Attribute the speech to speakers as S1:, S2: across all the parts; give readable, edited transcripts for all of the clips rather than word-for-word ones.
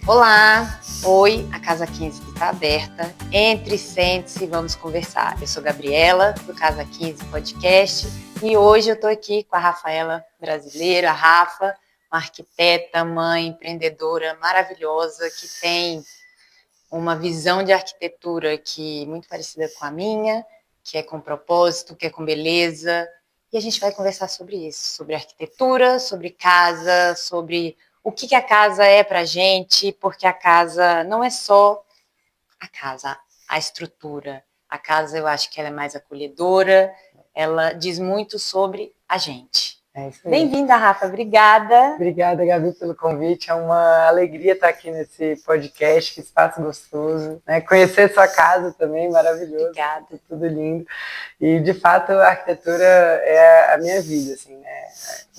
S1: Olá! Oi, a Casa 15 está aberta. Entre, sente-se e vamos conversar. Eu sou Gabriela, do Casa 15 Podcast, e hoje eu estou aqui com a Rafaela brasileira, a Rafa, uma arquiteta, mãe, empreendedora maravilhosa, que tem uma visão de arquitetura que é muito parecida com a minha, que é com propósito, que é com beleza. E a gente vai conversar sobre isso, sobre arquitetura, sobre casa, sobre o que a casa é para a gente, porque a casa não é só a casa, a estrutura. A casa, eu acho que ela é mais acolhedora, ela diz muito sobre a gente.
S2: É isso aí.
S1: Bem-vinda, Rafa, obrigada.
S2: Obrigada, Gabi, pelo convite. É uma alegria estar aqui nesse podcast, que espaço gostoso. Né? Conhecer sua casa também, maravilhoso.
S1: Obrigada.
S2: Tudo lindo. E, de fato, a arquitetura é a minha vida. Assim, né?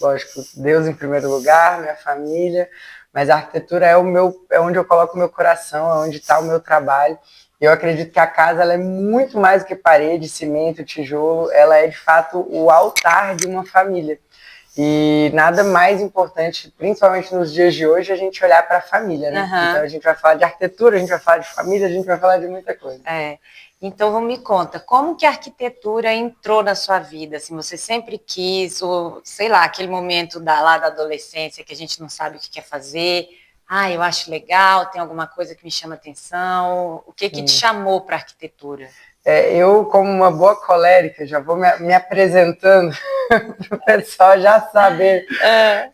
S2: Lógico, Deus em primeiro lugar, minha família, mas a arquitetura é onde eu coloco o meu coração, é onde está o meu trabalho. Eu acredito que a casa ela é muito mais do que parede, cimento, tijolo. Ela é, de fato, o altar de uma família. E nada mais importante, principalmente nos dias de hoje, a gente olhar para a família, né?
S1: Uhum.
S2: Então a gente vai falar de arquitetura, a gente vai falar de família, a gente vai falar de muita coisa.
S1: Então me conta, como que a arquitetura entrou na sua vida? Assim, você sempre quis, ou sei lá, aquele momento lá da adolescência que a gente não sabe o que quer fazer. Eu acho legal, tem alguma coisa que me chama atenção. O que te chamou para a arquitetura?
S2: Eu, como uma boa colérica, já vou me apresentando para o pessoal já saber.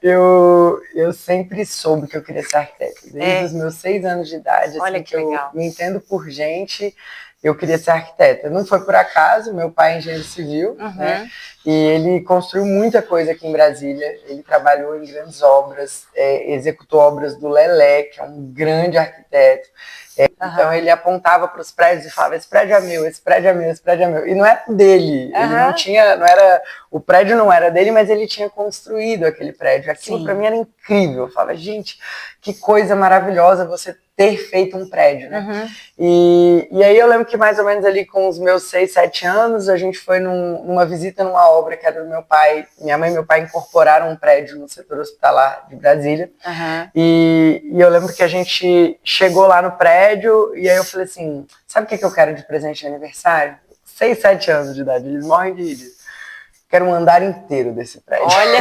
S2: Eu sempre soube que eu queria ser arquiteta. Desde os meus 6 anos de idade,
S1: Olha
S2: assim,
S1: que legal.
S2: Eu me entendo por gente, eu queria ser arquiteta. Não foi por acaso, meu pai é engenheiro civil, né? E ele construiu muita coisa aqui em Brasília. Ele trabalhou em grandes obras, executou obras do Lelé, que é um grande arquiteto. Então ele apontava para os prédios e falava: esse prédio é meu, esse prédio é meu, esse prédio é meu. E não era dele, ele não tinha, o prédio não era dele, mas ele tinha construído aquele prédio. Aquilo para mim era incrível. Eu falava: gente, que coisa maravilhosa você ter feito um prédio, né? E aí eu lembro que mais ou menos ali com os meus 6, 7 anos, a gente foi numa visita numa obra que era do meu pai. Minha mãe e meu pai incorporaram um prédio no setor hospitalar de Brasília. E eu lembro que a gente chegou lá no prédio e aí eu falei assim: sabe o que eu quero de presente de aniversário? 6, 7 anos de idade, eles morrem de rir. Quero um andar inteiro desse prédio.
S1: Olha,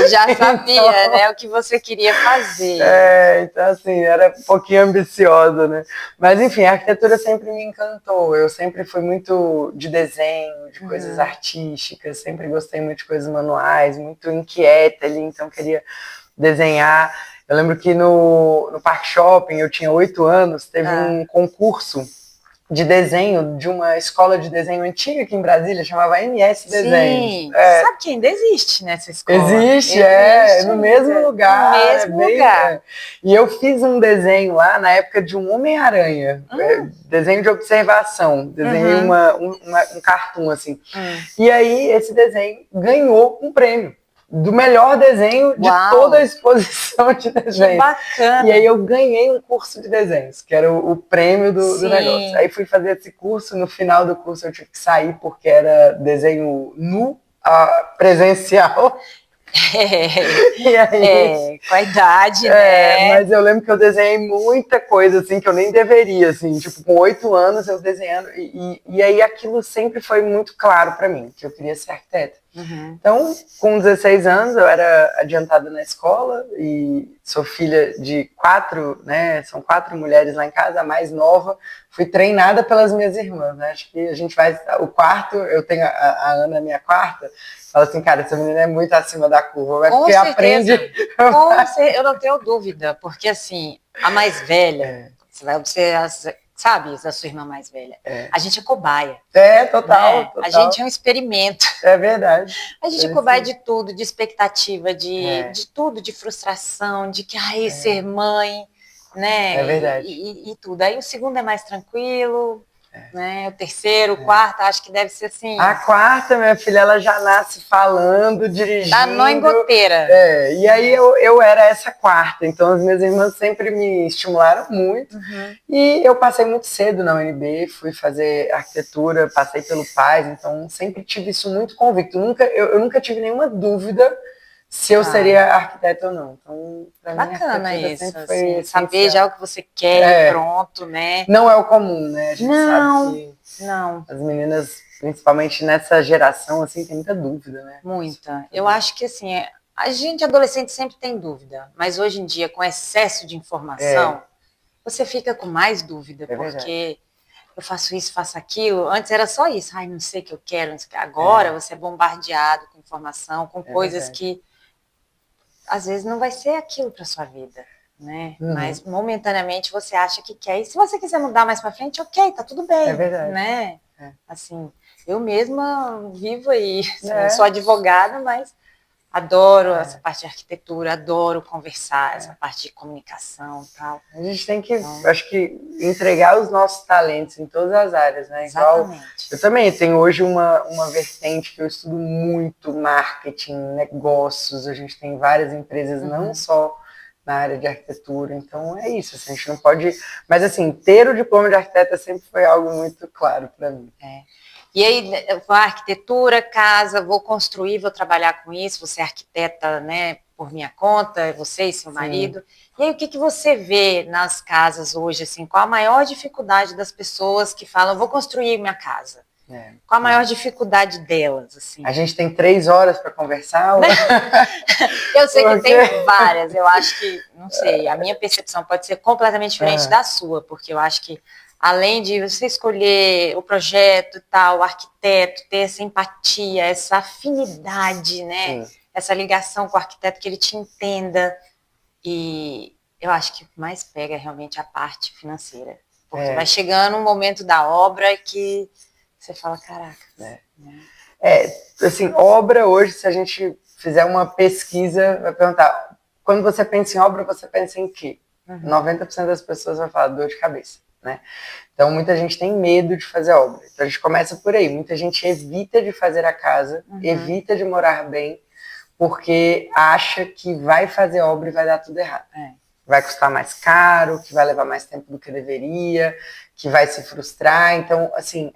S1: já sabia, né, o que você queria fazer.
S2: Então assim, era um pouquinho ambiciosa, né? Mas enfim, a arquitetura sempre me encantou. Eu sempre fui muito de desenho, de coisas artísticas, sempre gostei muito de coisas manuais, muito inquieta ali, então queria desenhar. Eu lembro que no Parque Shopping, eu tinha 8 anos, teve um concurso de desenho de uma escola de desenho antiga aqui em Brasília, chamava MS Desenho.
S1: Sim, sabe que ainda existe nessa escola?
S2: Existe, no mesmo lugar.
S1: No mesmo lugar.
S2: E eu fiz um desenho lá na época de um Homem-Aranha, desenho de observação, desenhei um cartoon assim. E aí esse desenho ganhou um prêmio do melhor desenho de toda a exposição de desenho.
S1: Que bacana!
S2: E aí eu ganhei um curso de desenhos, que era o prêmio do negócio. Aí fui fazer esse curso, no final do curso eu tive que sair porque era desenho nu, presencial.
S1: E aí, com a idade, né?
S2: Mas eu lembro que eu desenhei muita coisa, assim, que eu nem deveria, assim, tipo, com 8 anos eu desenhando, e aí aquilo sempre foi muito claro para mim, que eu queria ser arquiteta. Então, com 16 anos, eu era adiantada na escola e sou filha de 4, né? São 4 mulheres lá em casa, a mais nova. Fui treinada pelas minhas irmãs, né? Acho que a gente vai... O quarto, eu tenho a Ana, minha quarta, fala assim: cara, essa menina é muito acima da curva, mas porque aprende...
S1: Eu não tenho dúvida, porque assim, a mais velha, você vai observar... Sabe, da sua irmã mais velha. A gente é cobaia.
S2: Total,
S1: né?
S2: total.
S1: A gente é um experimento.
S2: É verdade.
S1: A gente é cobaia de tudo, de expectativa, de tudo, de frustração, de que, ser mãe, né?
S2: É verdade.
S1: E tudo. Aí o segundo é mais tranquilo, né? O terceiro, o quarto, acho que deve ser assim.
S2: A quarta, minha filha, ela já nasce falando, dirigindo.
S1: Da nó em goteira.
S2: E aí eu era essa quarta, então as minhas irmãs sempre me estimularam muito. E eu passei muito cedo na UNB, fui fazer arquitetura, passei pelo PAS, então sempre tive isso muito convicto. Eu nunca tive nenhuma dúvida se eu seria arquiteta ou não. Então, pra mim,
S1: bacana
S2: arquitetura
S1: isso,
S2: sempre foi
S1: assim, saber
S2: essencial.
S1: já o que você quer e pronto, né?
S2: Não é o comum, né? A gente sabe que
S1: não.
S2: as meninas, principalmente nessa geração, assim, tem muita dúvida, né?
S1: Muita. Eu acho que, assim, a gente, adolescente, sempre tem dúvida, mas hoje em dia, com excesso de informação, você fica com mais dúvida, porque eu faço isso, faço aquilo. Antes era só isso, ai, não sei o que eu quero, não sei o que. Agora você é bombardeado com informação, com coisas que às vezes não vai ser aquilo para sua vida, né? Mas momentaneamente você acha que quer. E se você quiser mudar mais para frente, ok, tá tudo bem, né? Assim, eu mesma vivo aí, assim, sou advogada, mas adoro essa parte de arquitetura, adoro conversar, essa parte de comunicação e tal.
S2: A gente tem que, acho que, entregar os nossos talentos em todas as áreas, né?
S1: Exatamente.
S2: Igual, eu também tenho hoje uma vertente que eu estudo muito marketing, negócios, a gente tem várias empresas, não só na área de arquitetura, então é isso, assim, a gente não pode... Mas, assim, ter o diploma de arquiteta sempre foi algo muito claro para mim.
S1: E aí, a arquitetura, casa, vou construir, vou trabalhar com isso, você é arquiteta, né, por minha conta, você e seu marido. E aí, o que você vê nas casas hoje, assim, qual a maior dificuldade das pessoas que falam, vou construir minha casa? Qual a maior dificuldade delas, assim?
S2: A gente tem 3 horas para conversar?
S1: Eu sei que tem várias, eu acho que, não sei, a minha percepção pode ser completamente diferente da sua, porque eu acho que além de você escolher o projeto e tal, o arquiteto, ter essa empatia, essa afinidade, né? Essa ligação com o arquiteto, que ele te entenda. E eu acho que o que mais pega é realmente a parte financeira. Porque vai chegando um momento da obra que você fala, caraca.
S2: Assim, obra hoje, se a gente fizer uma pesquisa, vai perguntar, quando você pensa em obra, você pensa em quê? 90% das pessoas vai falar dor de cabeça. Né? Então, muita gente tem medo de fazer obra. Então, a gente começa por aí. Muita gente evita de fazer a casa, evita de morar bem, porque acha que vai fazer obra e vai dar tudo errado. Vai custar mais caro, que vai levar mais tempo do que deveria, que vai se frustrar. Então, assim,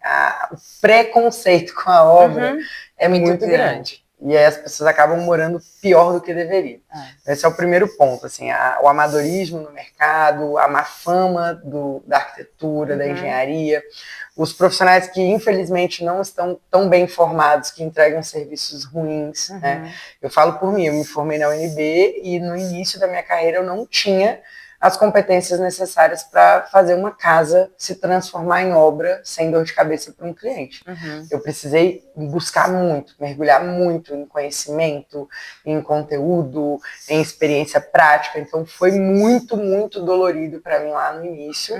S2: o preconceito com a obra é muito grande. E aí as pessoas acabam morando pior do que deveria. Esse é o primeiro ponto, assim, o amadorismo no mercado, a má fama da arquitetura, da engenharia, os profissionais que infelizmente não estão tão bem formados, que entregam serviços ruins, né? Eu falo por mim, eu me formei na UNB e no início da minha carreira eu não tinha as competências necessárias para fazer uma casa se transformar em obra sem dor de cabeça para um cliente. Eu precisei buscar muito, mergulhar muito em conhecimento, em conteúdo, em experiência prática. Então foi muito, muito dolorido para mim lá no início.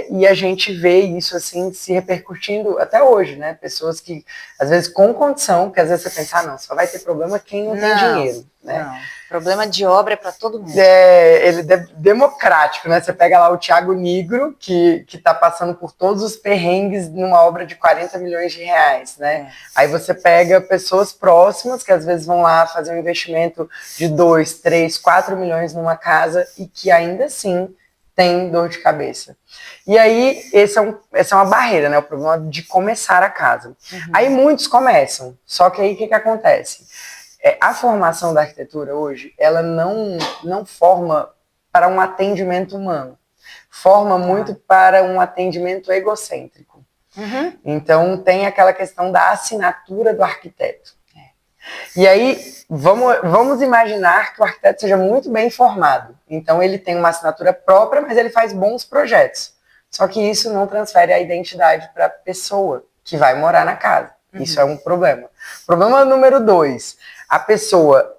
S2: E a gente vê isso assim se repercutindo até hoje, né? Pessoas que, às vezes, com condição, que às vezes você pensa, não, só vai ter problema quem não tem dinheiro. Né?
S1: Não, problema de obra é para todo mundo.
S2: Ele é democrático, né? Você pega lá o Thiago Nigro, que tá passando por todos os perrengues numa obra de 40 milhões de reais, né? Aí você pega pessoas próximas, que às vezes vão lá fazer um investimento de 2, 3, 4 milhões numa casa e que ainda assim tem dor de cabeça. E aí, essa é uma barreira, né? O problema de começar a casa. Aí muitos começam, só que aí o que acontece? A formação da arquitetura hoje, ela não forma para um atendimento humano. Forma muito para um atendimento egocêntrico. Então, tem aquela questão da assinatura do arquiteto. E aí, vamos imaginar que o arquiteto seja muito bem formado. Então, ele tem uma assinatura própria, mas ele faz bons projetos. Só que isso não transfere a identidade para a pessoa que vai morar na casa. Isso é um problema. Problema número 2. A pessoa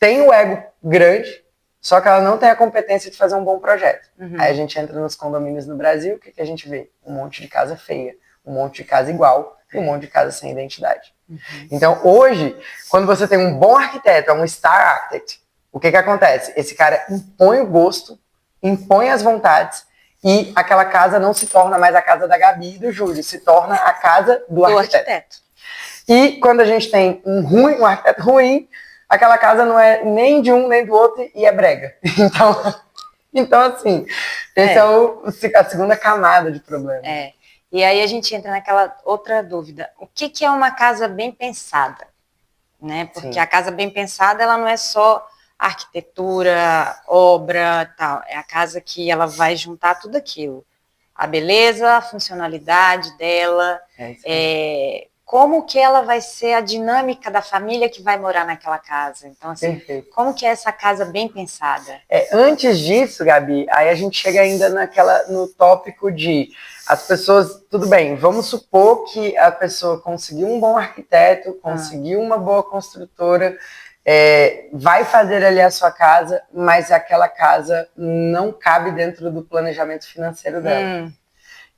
S2: tem o ego grande, só que ela não tem a competência de fazer um bom projeto. Aí a gente entra nos condomínios no Brasil, o que a gente vê? Um monte de casa feia, um monte de casa igual e um monte de casa sem identidade. Então, hoje, quando você tem um bom arquiteto, um star architect, o que acontece? Esse cara impõe o gosto, impõe as vontades, e aquela casa não se torna mais a casa da Gabi e do Júlio, se torna a casa do arquiteto. E quando a gente tem um arquiteto ruim, aquela casa não é nem de um nem do outro e é brega. Então assim, essa é a segunda camada de problema.
S1: E aí a gente entra naquela outra dúvida. O que é uma casa bem pensada? né? Porque
S2: Sim.
S1: a casa bem pensada, ela não é só arquitetura, obra, tal. É a casa que ela vai juntar tudo aquilo. A beleza, a funcionalidade dela, como que ela vai ser a dinâmica da família que vai morar naquela casa. Então, assim,
S2: Perfeito.
S1: como que é essa casa bem pensada?
S2: Antes disso, Gabi, aí a gente chega ainda no tópico de as pessoas, tudo bem, vamos supor que a pessoa conseguiu um bom arquiteto, conseguiu uma boa construtora, vai fazer ali a sua casa, mas aquela casa não cabe dentro do planejamento financeiro dela.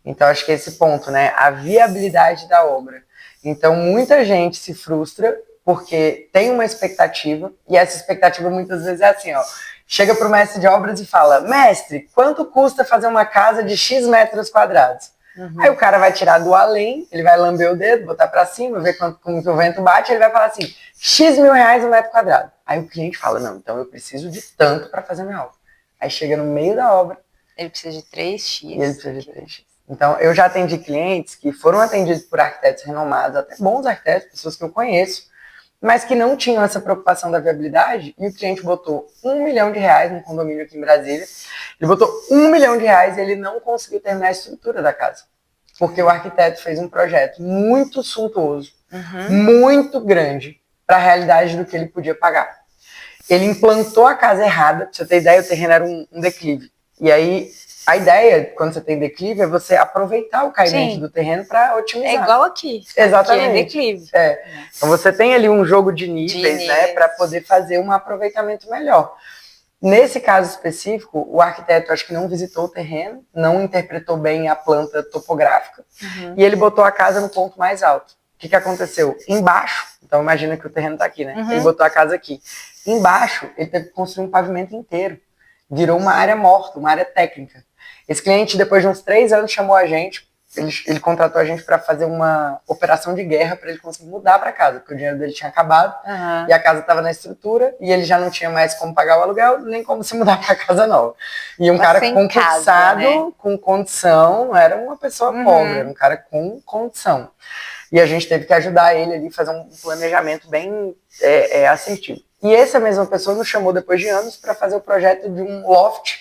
S2: Então, acho que é esse ponto, né? A viabilidade da obra. Então, muita gente se frustra porque tem uma expectativa, e essa expectativa muitas vezes é assim, ó. Chega para o mestre de obras e fala, mestre, quanto custa fazer uma casa de X metros quadrados? Aí o cara vai tirar do além, ele vai lamber o dedo, botar para cima, ver como que o vento bate, ele vai falar assim, X mil reais o metro quadrado. Aí o cliente fala, não, então eu preciso de tanto para fazer minha obra. Aí chega no meio da obra,
S1: ele precisa de 3x.
S2: E ele precisa de 3x. Então, eu já atendi clientes que foram atendidos por arquitetos renomados, até bons arquitetos, pessoas que eu conheço, mas que não tinham essa preocupação da viabilidade, e o cliente botou R$1 milhão num condomínio aqui em Brasília, ele botou R$1 milhão e ele não conseguiu terminar a estrutura da casa. Porque o arquiteto fez um projeto muito suntuoso, muito grande, para a realidade do que ele podia pagar. Ele implantou a casa errada, pra você ter ideia, o terreno era um declive. E aí, a ideia, quando você tem declive, é você aproveitar o caimento do terreno para otimizar.
S1: É igual aqui.
S2: Exatamente.
S1: Aqui é declive.
S2: Então, você tem ali um jogo de níveis, né, para poder fazer um aproveitamento melhor. Nesse caso específico, o arquiteto acho que não visitou o terreno, não interpretou bem a planta topográfica, e ele botou a casa no ponto mais alto. O que aconteceu? Embaixo, então imagina que o terreno está aqui, né? Ele botou a casa aqui. Embaixo, ele teve que construir um pavimento inteiro. Virou uma área morta, uma área técnica. Esse cliente, depois de uns 3 anos, chamou a gente, ele contratou a gente para fazer uma operação de guerra para ele conseguir mudar para casa, porque o dinheiro dele tinha acabado e a casa estava na estrutura e ele já não tinha mais como pagar o aluguel, nem como se mudar para casa nova. E um cara concursado, né? Com condição, não era uma pessoa pobre, era um cara com condição. E a gente teve que ajudar ele ali a fazer um planejamento bem assertivo. E essa mesma pessoa nos chamou depois de anos para fazer o projeto de um loft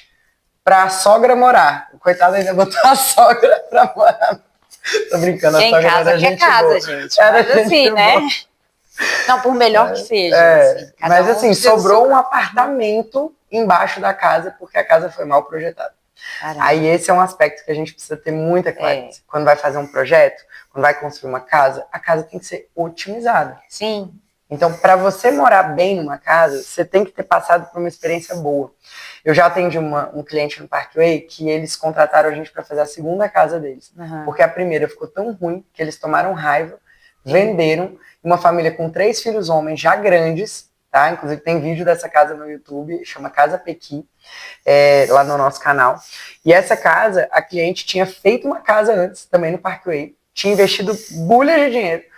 S2: para a sogra morar. O coitado ainda botou a sogra para morar. Tô brincando, a sogra
S1: casa
S2: era gente
S1: casa,
S2: boa.
S1: gente. Era mas assim, né? Não, por melhor que seja.
S2: Assim, mas assim, sobrou um apartamento embaixo da casa porque a casa foi mal projetada. Caramba. Aí esse é um aspecto que a gente precisa ter muita clareza. Quando vai fazer um projeto, quando vai construir uma casa, a casa tem que ser otimizada.
S1: Sim.
S2: Então, para você morar bem numa casa, você tem que ter passado por uma experiência boa. Eu já atendi um cliente no Parkway que eles contrataram a gente para fazer a segunda casa deles. Porque a primeira ficou tão ruim que eles tomaram raiva, venderam. Uma família com 3 filhos homens já grandes, tá? Inclusive tem vídeo dessa casa no YouTube, chama Casa Pequi, lá no nosso canal. E essa casa, a cliente tinha feito uma casa antes, também no Parkway, tinha investido bulhas de dinheiro.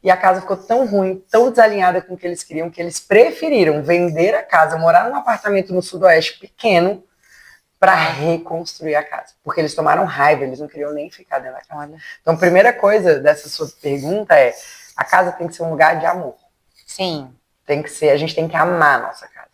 S2: E a casa ficou tão ruim, tão desalinhada com o que eles queriam, que eles preferiram vender a casa, morar num apartamento no sudoeste pequeno, para reconstruir a casa. Porque eles tomaram raiva, eles não queriam nem ficar dentro da casa. Então, a primeira coisa dessa sua pergunta é, a casa tem que ser um lugar de amor.
S1: Sim.
S2: A gente tem que amar a nossa casa.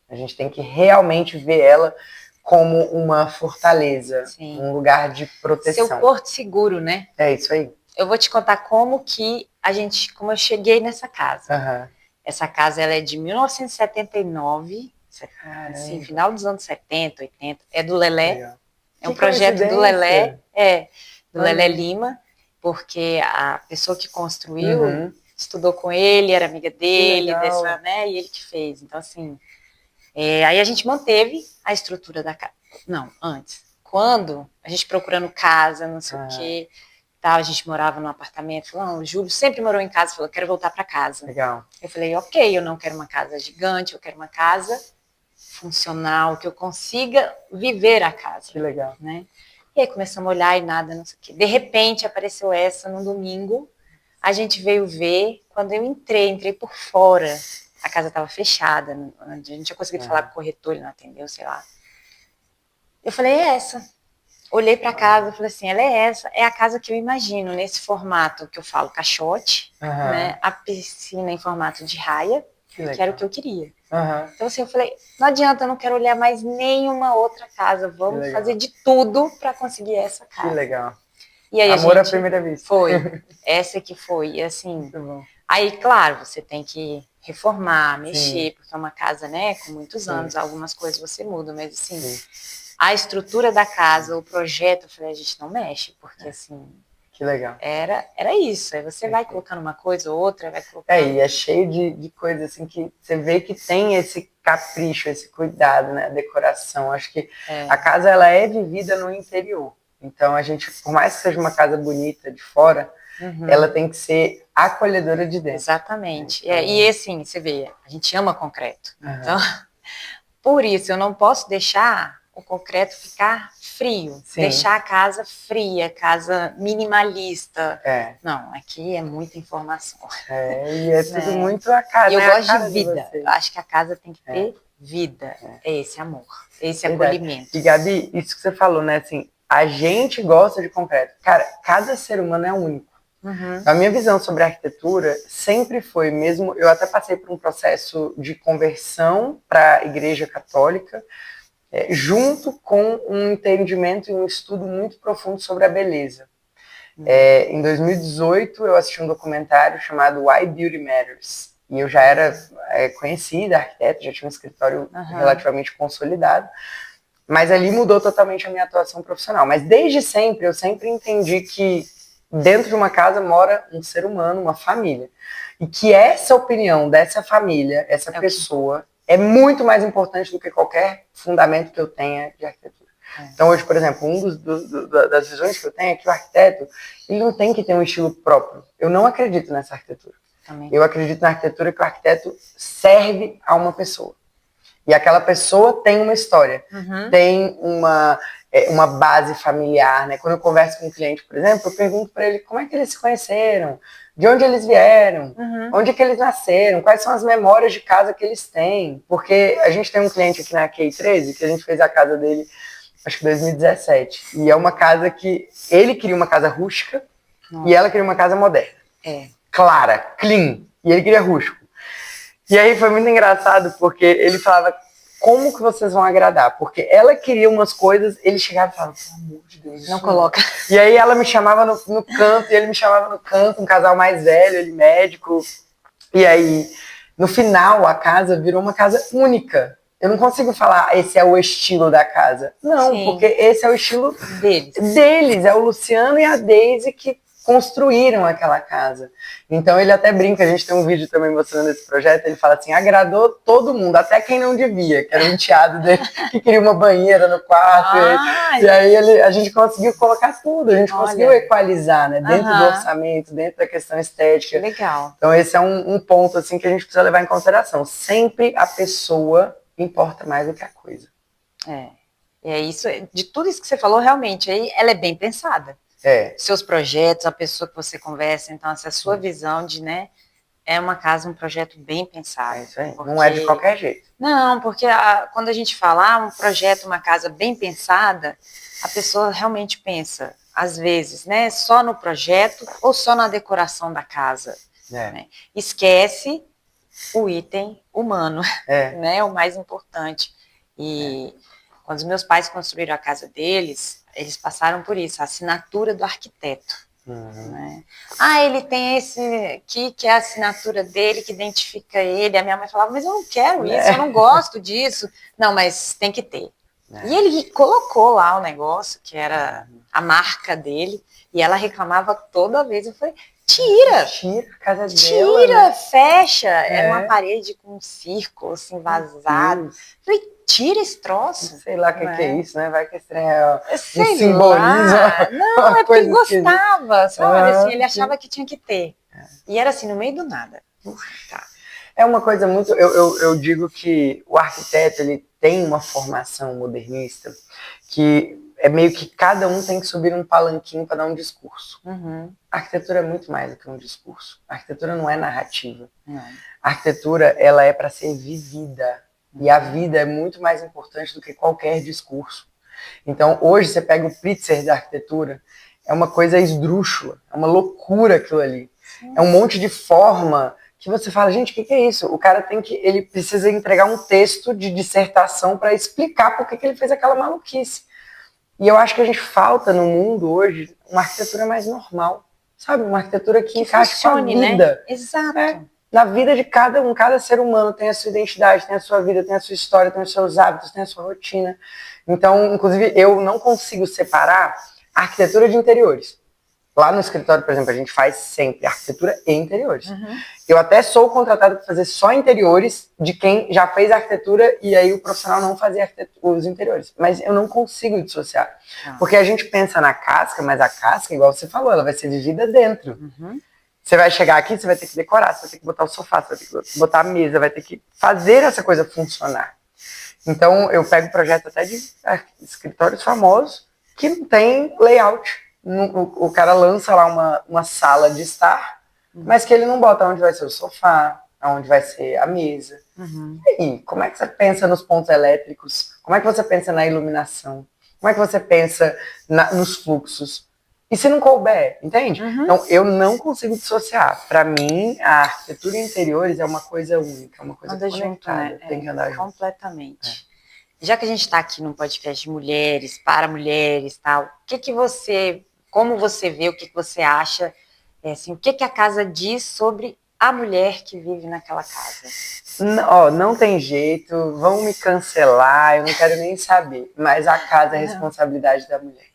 S2: A gente tem que realmente ver ela como uma fortaleza, um lugar de proteção.
S1: Seu porto seguro, né?
S2: É isso aí.
S1: Eu vou te contar como eu cheguei nessa casa. Essa casa ela é de 1979, assim, final dos anos 70, 80. É do Lelé. Legal. É um projeto do Lelé. Do Lelé Lima, porque a pessoa que construiu estudou com ele, era amiga dele, né? E ele que fez. Então, assim, aí a gente manteve a estrutura da casa. Não, antes. Quando a gente procurando casa, não sei o quê. A gente morava num apartamento, o Júlio sempre morou em casa, falou, quero voltar para casa.
S2: Legal.
S1: Eu falei, ok, eu não quero uma casa gigante, eu quero uma casa funcional, que eu consiga viver a casa.
S2: Que legal.
S1: Né? E aí começamos a olhar e nada, não sei o quê. De repente apareceu essa no domingo, a gente veio ver, quando eu entrei por fora, a casa estava fechada, a gente tinha conseguido falar com o corretor, ele não atendeu, sei lá. Eu falei, é essa. olhei para casa e falei assim, ela é essa, é a casa que eu imagino, nesse formato que eu falo, caixote, né? A piscina em formato de raia, que era o que eu queria. Então assim, eu falei, não adianta, eu não quero olhar mais nenhuma outra casa, vamos fazer de tudo para conseguir essa casa.
S2: Que legal.
S1: E aí
S2: Amor à primeira vista.
S1: Foi, essa que foi, e assim, aí claro, você tem que reformar, mexer, porque é uma casa, né, com muitos anos, algumas coisas você muda, mas assim, a estrutura da casa, o projeto, eu falei, a gente não mexe, porque assim...
S2: Que legal.
S1: Era isso, aí você vai colocando uma coisa ou outra, vai colocando...
S2: E é cheio de coisas assim que você vê que tem esse capricho, esse cuidado, né, a decoração. Acho que a casa, ela é vivida no interior. Então a gente, por mais que seja uma casa bonita de fora, ela tem que ser acolhedora de dentro.
S1: Exatamente. Então... E assim, você vê, a gente ama concreto. Então, por isso, eu não posso deixar o concreto ficar frio. Deixar a casa fria, casa minimalista. Não, aqui é muita informação.
S2: E é tudo muito a casa.
S1: E eu gosto de vida. Eu acho que a casa tem que ter vida. É esse amor, esse acolhimento.
S2: E Gabi, isso que você falou, né, assim, a gente gosta de concreto. Cara, cada ser humano é único. A minha visão sobre a arquitetura sempre foi mesmo... Eu até passei por um processo de conversão para a Igreja Católica, junto com um entendimento e um estudo muito profundo sobre a beleza. Em 2018, eu assisti um documentário chamado Why Beauty Matters. E eu já era conhecida, arquiteta, já tinha um escritório relativamente consolidado. Mas ali mudou totalmente a minha atuação profissional. Mas desde sempre, eu sempre entendi que dentro de uma casa mora um ser humano, uma família. E que essa opinião dessa família, essa pessoa, é muito mais importante do que qualquer fundamento que eu tenha de arquitetura. Então hoje, por exemplo, das visões que eu tenho é que o arquiteto, ele não tem que ter um estilo próprio. Eu não acredito nessa arquitetura. Eu acredito na arquitetura que o arquiteto serve a uma pessoa. E aquela pessoa tem uma história, tem uma base familiar, né? Quando eu converso com um cliente, por exemplo, eu pergunto para ele como é que eles se conheceram, de onde eles vieram, onde é que eles nasceram, quais são as memórias de casa que eles têm. Porque a gente tem um cliente aqui na Key13, que a gente fez a casa dele, acho que em 2017. E é uma casa que ele queria uma casa rústica e ela queria uma casa moderna. Clara, clean. E ele queria rústico. E aí foi muito engraçado, porque ele falava, como que vocês vão agradar? Porque ela queria umas coisas, ele chegava e falava, pelo amor de Deus,
S1: não coloca.
S2: E aí ela me chamava no canto, e ele me chamava no canto, um casal mais velho, ele médico. E aí, no final, a casa virou uma casa única. Eu não consigo falar, esse é o estilo da casa. Não, porque esse é o estilo deles. É o Luciano e a Deise que construíram aquela casa. Então ele até brinca, a gente tem um vídeo também mostrando esse projeto, ele fala assim, agradou todo mundo, até quem não devia, que era o enteado dele, que queria uma banheira no quarto. E aí a gente conseguiu colocar tudo, a gente conseguiu equalizar, né, dentro do orçamento, dentro da questão estética.
S1: Que legal.
S2: Então esse é um ponto assim, que a gente precisa levar em consideração. Sempre a pessoa importa mais do que a coisa.
S1: É isso, de tudo isso que você falou, realmente, aí ela é bem pensada. Seus projetos, a pessoa que você conversa, então essa sua visão de, né, é uma casa, um projeto bem pensado.
S2: Isso aí. Porque... Não é de qualquer jeito.
S1: Não, porque quando a gente fala um projeto, uma casa bem pensada, a pessoa realmente pensa, às vezes, né, só no projeto ou só na decoração da casa. Né? Esquece o item humano, né, o mais importante. E quando os meus pais construíram a casa deles, eles passaram por isso, a assinatura do arquiteto. Né? Ele tem esse aqui, que é a assinatura dele, que identifica ele. A minha mãe falava, mas eu não quero isso, eu não gosto disso. Não, mas tem que ter. E ele colocou lá o negócio, que era a marca dele, e ela reclamava toda vez. Eu falei, tira a casa dela, né? Fecha. Era uma parede com um círculo assim, vazado. Eu falei, tira esse troço.
S2: Sei lá o que é isso, né? Vai que estranho. Simboliza.
S1: Não, é porque ele gostava, sabe? Assim, ele achava que tinha que ter. E era assim, no meio do nada.
S2: É uma coisa muito... Eu digo que o arquiteto, ele tem uma formação modernista que é meio que cada um tem que subir um palanquinho para dar um discurso. A arquitetura é muito mais do que um discurso. A arquitetura não é narrativa. A arquitetura, ela é para ser vivida. E a vida é muito mais importante do que qualquer discurso. Então, hoje, você pega o Pritzker da arquitetura, é uma coisa esdrúxula, é uma loucura aquilo ali. Sim. É um monte de forma que você fala, gente, o que é isso? O cara ele precisa entregar um texto de dissertação para explicar por que ele fez aquela maluquice. E eu acho que a gente falta no mundo hoje uma arquitetura mais normal, sabe? Uma arquitetura que encaixe funcione, com a vida.
S1: Né? Exato.
S2: Né? Na vida de cada ser humano tem a sua identidade, tem a sua vida, tem a sua história, tem os seus hábitos, tem a sua rotina. Então, inclusive, eu não consigo separar a arquitetura de interiores. Lá no escritório, por exemplo, a gente faz sempre arquitetura e interiores. Uhum. Eu até sou contratada para fazer só interiores de quem já fez arquitetura e aí o profissional não fazia os interiores. Mas eu não consigo dissociar. Porque a gente pensa na casca, mas a casca, igual você falou, ela vai ser vivida dentro. Uhum. Você vai chegar aqui, você vai ter que decorar, você vai ter que botar o sofá, você vai ter que botar a mesa, vai ter que fazer essa coisa funcionar. Então, eu pego projeto até de escritórios famosos que não tem layout. O cara lança lá uma sala de estar, mas que ele não bota onde vai ser o sofá, onde vai ser a mesa. Uhum. E aí, como é que você pensa nos pontos elétricos? Como é que você pensa na iluminação? Como é que você pensa nos fluxos? E se não couber, entende? Uhum. Então, eu não consigo dissociar. Para mim, a arquitetura em interiores é uma coisa única, é uma coisa conectada. Junto, né? Tem que andar junto.
S1: Completamente. Já que a gente está aqui num podcast de mulheres, para mulheres, tal, como você vê, o que você acha, assim, o que a casa diz sobre a mulher que vive naquela casa?
S2: Não tem jeito, vão me cancelar, eu não quero nem saber, mas a casa é a responsabilidade da mulher.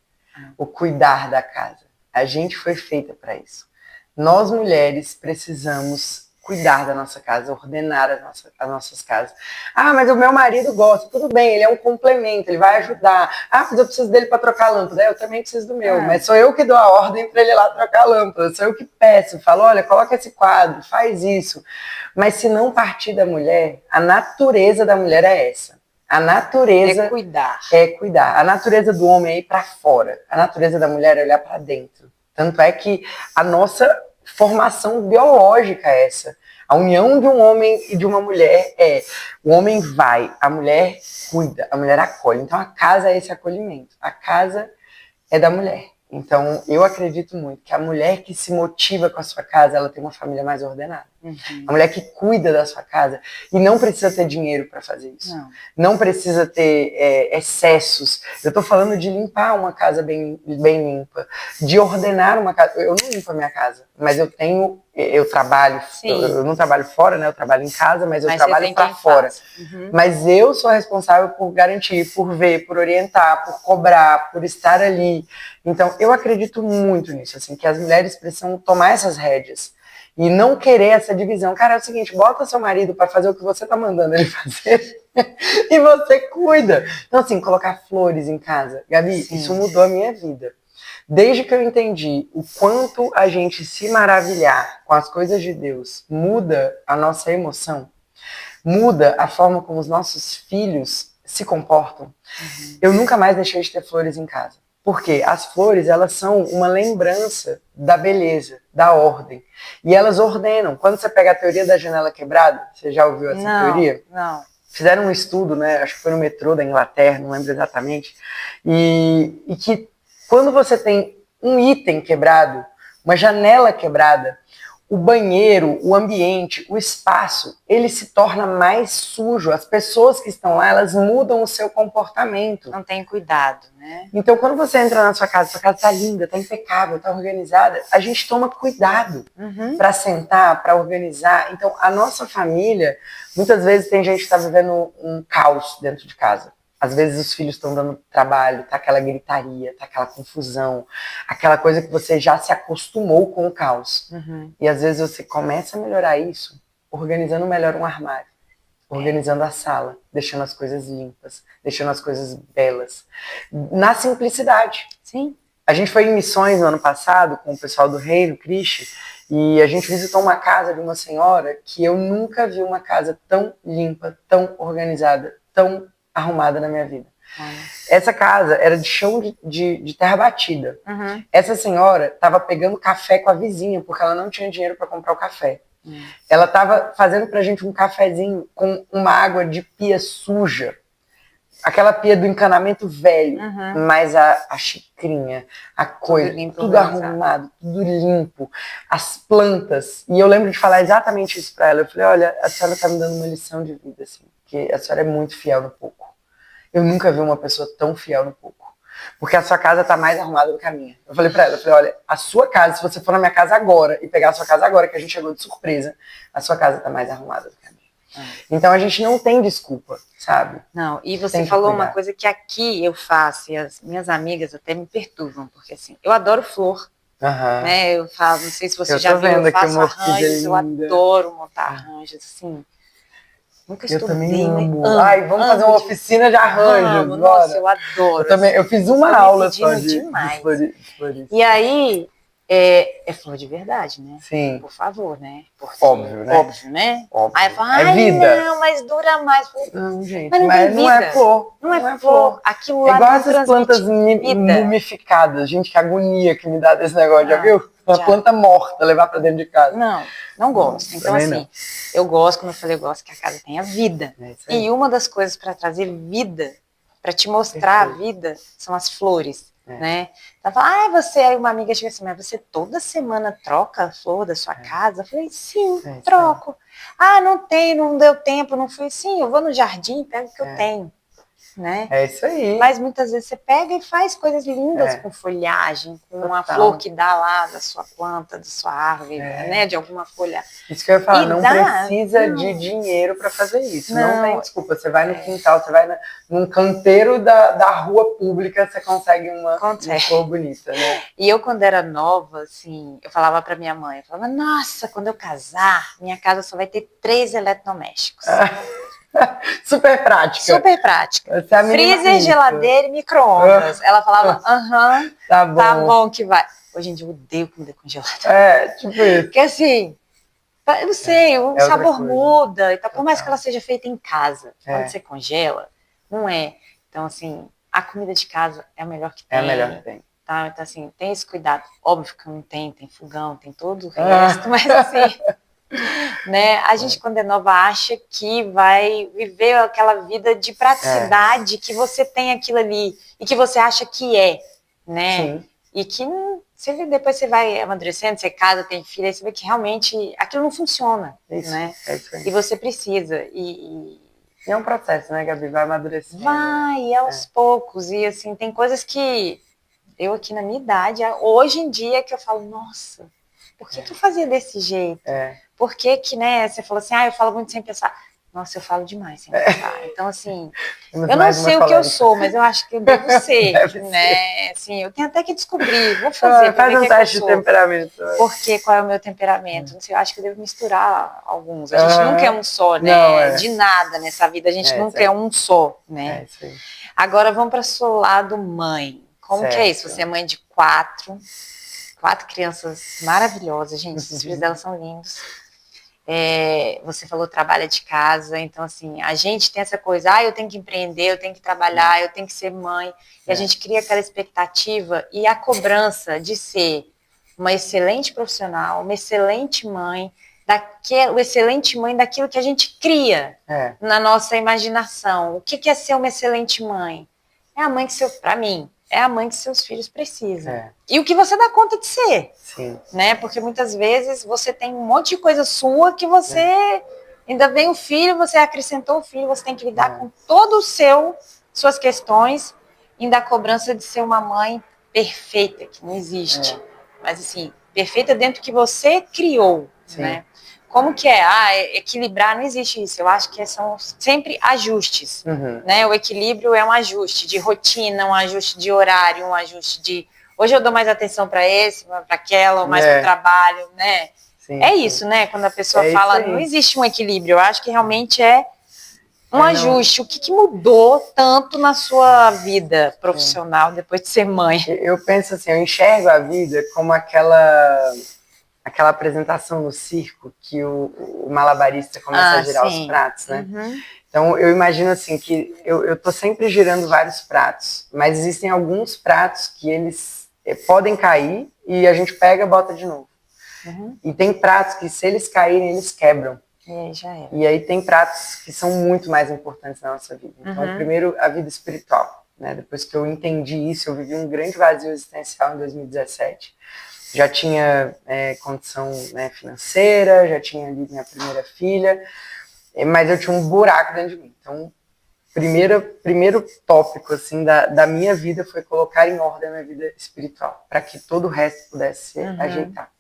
S2: O cuidar da casa. A gente foi feita para isso. Nós, mulheres, precisamos cuidar da nossa casa, ordenar as nossas casas. Ah, mas o meu marido gosta. Tudo bem, ele é um complemento, ele vai ajudar. Ah, mas eu preciso dele para trocar a lâmpada. Eu também preciso do meu, mas sou eu que dou a ordem para ele ir lá trocar a lâmpada. Sou eu que peço, falo, olha, coloca esse quadro, faz isso. Mas se não partir da mulher, a natureza da mulher é essa. A natureza
S1: é cuidar.
S2: É cuidar. A natureza do homem é ir para fora. A natureza da mulher é olhar para dentro. Tanto é que a nossa formação biológica é essa. A união de um homem e de uma mulher o homem vai, a mulher cuida, a mulher acolhe. Então a casa é esse acolhimento. A casa é da mulher. Então eu acredito muito que a mulher que se motiva com a sua casa, ela tem uma família mais ordenada. Uhum. A mulher que cuida da sua casa e não precisa ter dinheiro para fazer isso. Não precisa ter excessos. Eu estou falando de limpar uma casa bem limpa, de ordenar uma casa. Eu não limpo a minha casa, mas eu trabalho, eu não trabalho fora, né? Eu trabalho em casa, mas eu trabalho para fora. Uhum. Mas eu sou responsável por garantir, por ver, por orientar, por cobrar, por estar ali. Então, eu acredito muito nisso, assim, que as mulheres precisam tomar essas rédeas e não querer essa divisão. Cara, é o seguinte, bota seu marido para fazer o que você tá mandando ele fazer e você cuida. Então, assim, colocar flores em casa. Gabi, isso mudou a minha vida. Desde que eu entendi o quanto a gente se maravilhar com as coisas de Deus muda a nossa emoção, muda a forma como os nossos filhos se comportam, eu nunca mais deixei de ter flores em casa. Porque as flores, elas são uma lembrança da beleza, da ordem. E elas ordenam. Quando você pega a teoria da janela quebrada, você já ouviu essa teoria?
S1: Não.
S2: Fizeram um estudo, né? Acho que foi no metrô da Inglaterra, não lembro exatamente. E que quando você tem um item quebrado, uma janela quebrada, o banheiro, o ambiente, o espaço, ele se torna mais sujo. As pessoas que estão lá, elas mudam o seu comportamento.
S1: Não tem cuidado, né?
S2: Então, quando você entra na sua casa tá linda, tá impecável, tá organizada, a gente toma cuidado para sentar, para organizar. Então, a nossa família, muitas vezes tem gente que está vivendo um caos dentro de casa. Às vezes os filhos estão dando trabalho, tá aquela gritaria, tá aquela confusão, aquela coisa que você já se acostumou com o caos. E às vezes você começa a melhorar isso organizando melhor um armário, organizando a sala, deixando as coisas limpas, deixando as coisas belas. Na simplicidade.
S1: Sim.
S2: A gente foi em missões no ano passado com o pessoal do Reino, Cristo, e a gente visitou uma casa de uma senhora que eu nunca vi uma casa tão limpa, tão organizada, tão arrumada na minha vida. Essa casa era de chão de terra batida. Essa senhora estava pegando café com a vizinha, porque ela não tinha dinheiro para comprar o café. Ela estava fazendo pra gente um cafezinho com uma água de pia suja. aquela pia do encanamento velho, mas a xicrinha, a coisa, tudo arrumado, tudo limpo, as plantas. E eu lembro de falar exatamente isso pra ela. Eu falei, olha, a senhora tá me dando uma lição de vida, assim, porque a senhora é muito fiel no pouco. Eu nunca vi uma pessoa tão fiel no pouco. Porque a sua casa tá mais arrumada do que a minha. Eu falei pra ela, olha, a sua casa, se você for na minha casa agora e pegar a sua casa agora, que a gente chegou de surpresa, a sua casa tá mais arrumada do que a minha. Então a gente não tem desculpa, sabe?
S1: Não, e você falou uma coisa que aqui eu faço, e as minhas amigas até me perturbam, porque assim, eu adoro flor, né? Eu falo, não sei se você já viu, eu faço arranjos, eu adoro montar arranjos, assim. Nunca estudei,
S2: também amo. Ai, vamos fazer uma oficina de arranjos.
S1: Nossa, eu adoro.
S2: Eu fiz uma aula só de
S1: flores. E aí, é flor de verdade, né?
S2: Sim.
S1: Por favor, né? Porque,
S2: óbvio, né?
S1: Óbvio, né?
S2: Óbvio.
S1: Aí eu falo,
S2: vida.
S1: Não, mas dura mais.
S2: Não, gente,
S1: mas
S2: não é flor.
S1: Não é flor. Aquilo lá
S2: igual essas plantas mumificadas. Gente, que agonia que me dá desse negócio, já viu? Uma planta morta, levar pra dentro de casa.
S1: Não gosto. Então, assim, eu gosto, como eu falei, eu gosto que a casa tenha vida. E uma das coisas para trazer vida, para te mostrar a vida, são as flores, né? Ela fala, você, aí uma amiga chega assim, mas você toda semana troca a flor da sua casa? Eu falei, sim, troco. Não deu tempo, não fui. Sim, eu vou no jardim, pego o que eu tenho. Né?
S2: É isso aí.
S1: Mas muitas vezes você pega e faz coisas lindas com folhagem, com uma flor que dá lá da sua planta, da sua árvore, né? De alguma folha.
S2: Isso que eu ia falar, não precisa de dinheiro para fazer isso. Não tem desculpa. Você vai no quintal, você vai num canteiro da rua pública, você consegue uma flor bonita, né?
S1: E eu, quando era nova, assim, eu falava para minha mãe, eu falava, nossa, quando eu casar, minha casa só vai ter 3 eletrodomésticos.
S2: Super prática.
S1: Super prática. Freezer, geladeira e micro-ondas. Ela falava, tá bom que vai. Hoje em dia eu odeio comida congelada.
S2: Tipo isso.
S1: Porque assim, eu não sei, o sabor muda. Então, por mais que ela seja feita em casa, quando você congela, não é. Então, assim, a comida de casa é a melhor que tem.
S2: É a melhor que tem.
S1: Tá? Então, assim, tem esse cuidado. Óbvio que não tem fogão, tem todo o resto, mas assim... Né? A gente quando é nova acha que vai viver aquela vida de praticidade, que você tem aquilo ali e que você acha que né? Sim. E que depois você vai amadurecendo, você casa, tem filha, aí você vê que realmente aquilo não funciona, né? E você precisa e
S2: é um processo, né, Gabi? Vai amadurecendo.
S1: Vai, aos poucos. E assim, tem coisas que eu aqui na minha idade, hoje em dia, que eu falo, nossa, por que eu fazia desse jeito? Por que né, você falou assim, eu falo muito sem pensar. Nossa, eu falo demais sem pensar. Então, assim, eu não sei o que eu sou, mas eu acho que eu devo ser, né? Assim, eu tenho até que descobrir, vou fazer.
S2: Faz um teste de temperamento.
S1: Porque qual é o meu temperamento? Não sei, eu acho que eu devo misturar alguns. A gente nunca é um só, né? De nada nessa vida, a gente nunca é um só, né?
S2: Isso aí.
S1: Agora, vamos para o seu lado mãe. Como que é isso? Você é mãe de 4 crianças maravilhosas, gente, os filhos delas são lindos. Você falou trabalha de casa, então assim, a gente tem essa coisa, eu tenho que empreender, eu tenho que trabalhar, eu tenho que ser mãe, e a gente cria aquela expectativa e a cobrança de ser uma excelente profissional, uma excelente mãe, uma excelente mãe daquilo que a gente cria na nossa imaginação. O que é ser uma excelente mãe? É a mãe que para mim, é a mãe que seus filhos precisam. E o que você dá conta de ser.
S2: Sim.
S1: Né? Porque muitas vezes você tem um monte de coisa sua que você... Ainda vem o filho, você acrescentou o filho, você tem que lidar com todo suas questões, ainda a cobrança de ser uma mãe perfeita, que não existe. Mas assim, perfeita dentro do que você criou. Né? Como que equilibrar, não existe isso. Eu acho que são sempre ajustes. Né? O equilíbrio é um ajuste de rotina, um ajuste de horário, um ajuste de... Hoje eu dou mais atenção para esse, para aquela, ou mais para o trabalho, né? Sim, isso, né? Quando a pessoa fala, não existe um equilíbrio. Eu acho que realmente é um ajuste. O que mudou tanto na sua vida profissional depois de ser mãe?
S2: Eu penso assim, eu enxergo a vida como aquela apresentação no circo que o malabarista começa a girar os pratos, né? Então, eu imagino assim, que eu tô sempre girando vários pratos, mas existem alguns pratos que eles podem cair e a gente pega e bota de novo. E tem pratos que, se eles caírem, eles quebram.
S1: E aí já era.
S2: E aí tem pratos que são muito mais importantes na nossa vida. Então, primeiro, a vida espiritual. Né? Depois que eu entendi isso, eu vivi um grande vazio existencial em 2017. Já tinha condição, né, financeira, já tinha ali minha primeira filha, mas eu tinha um buraco dentro de mim. Então, primeiro tópico assim, da minha vida foi colocar em ordem a minha vida espiritual, para que todo o resto pudesse se ajeitar.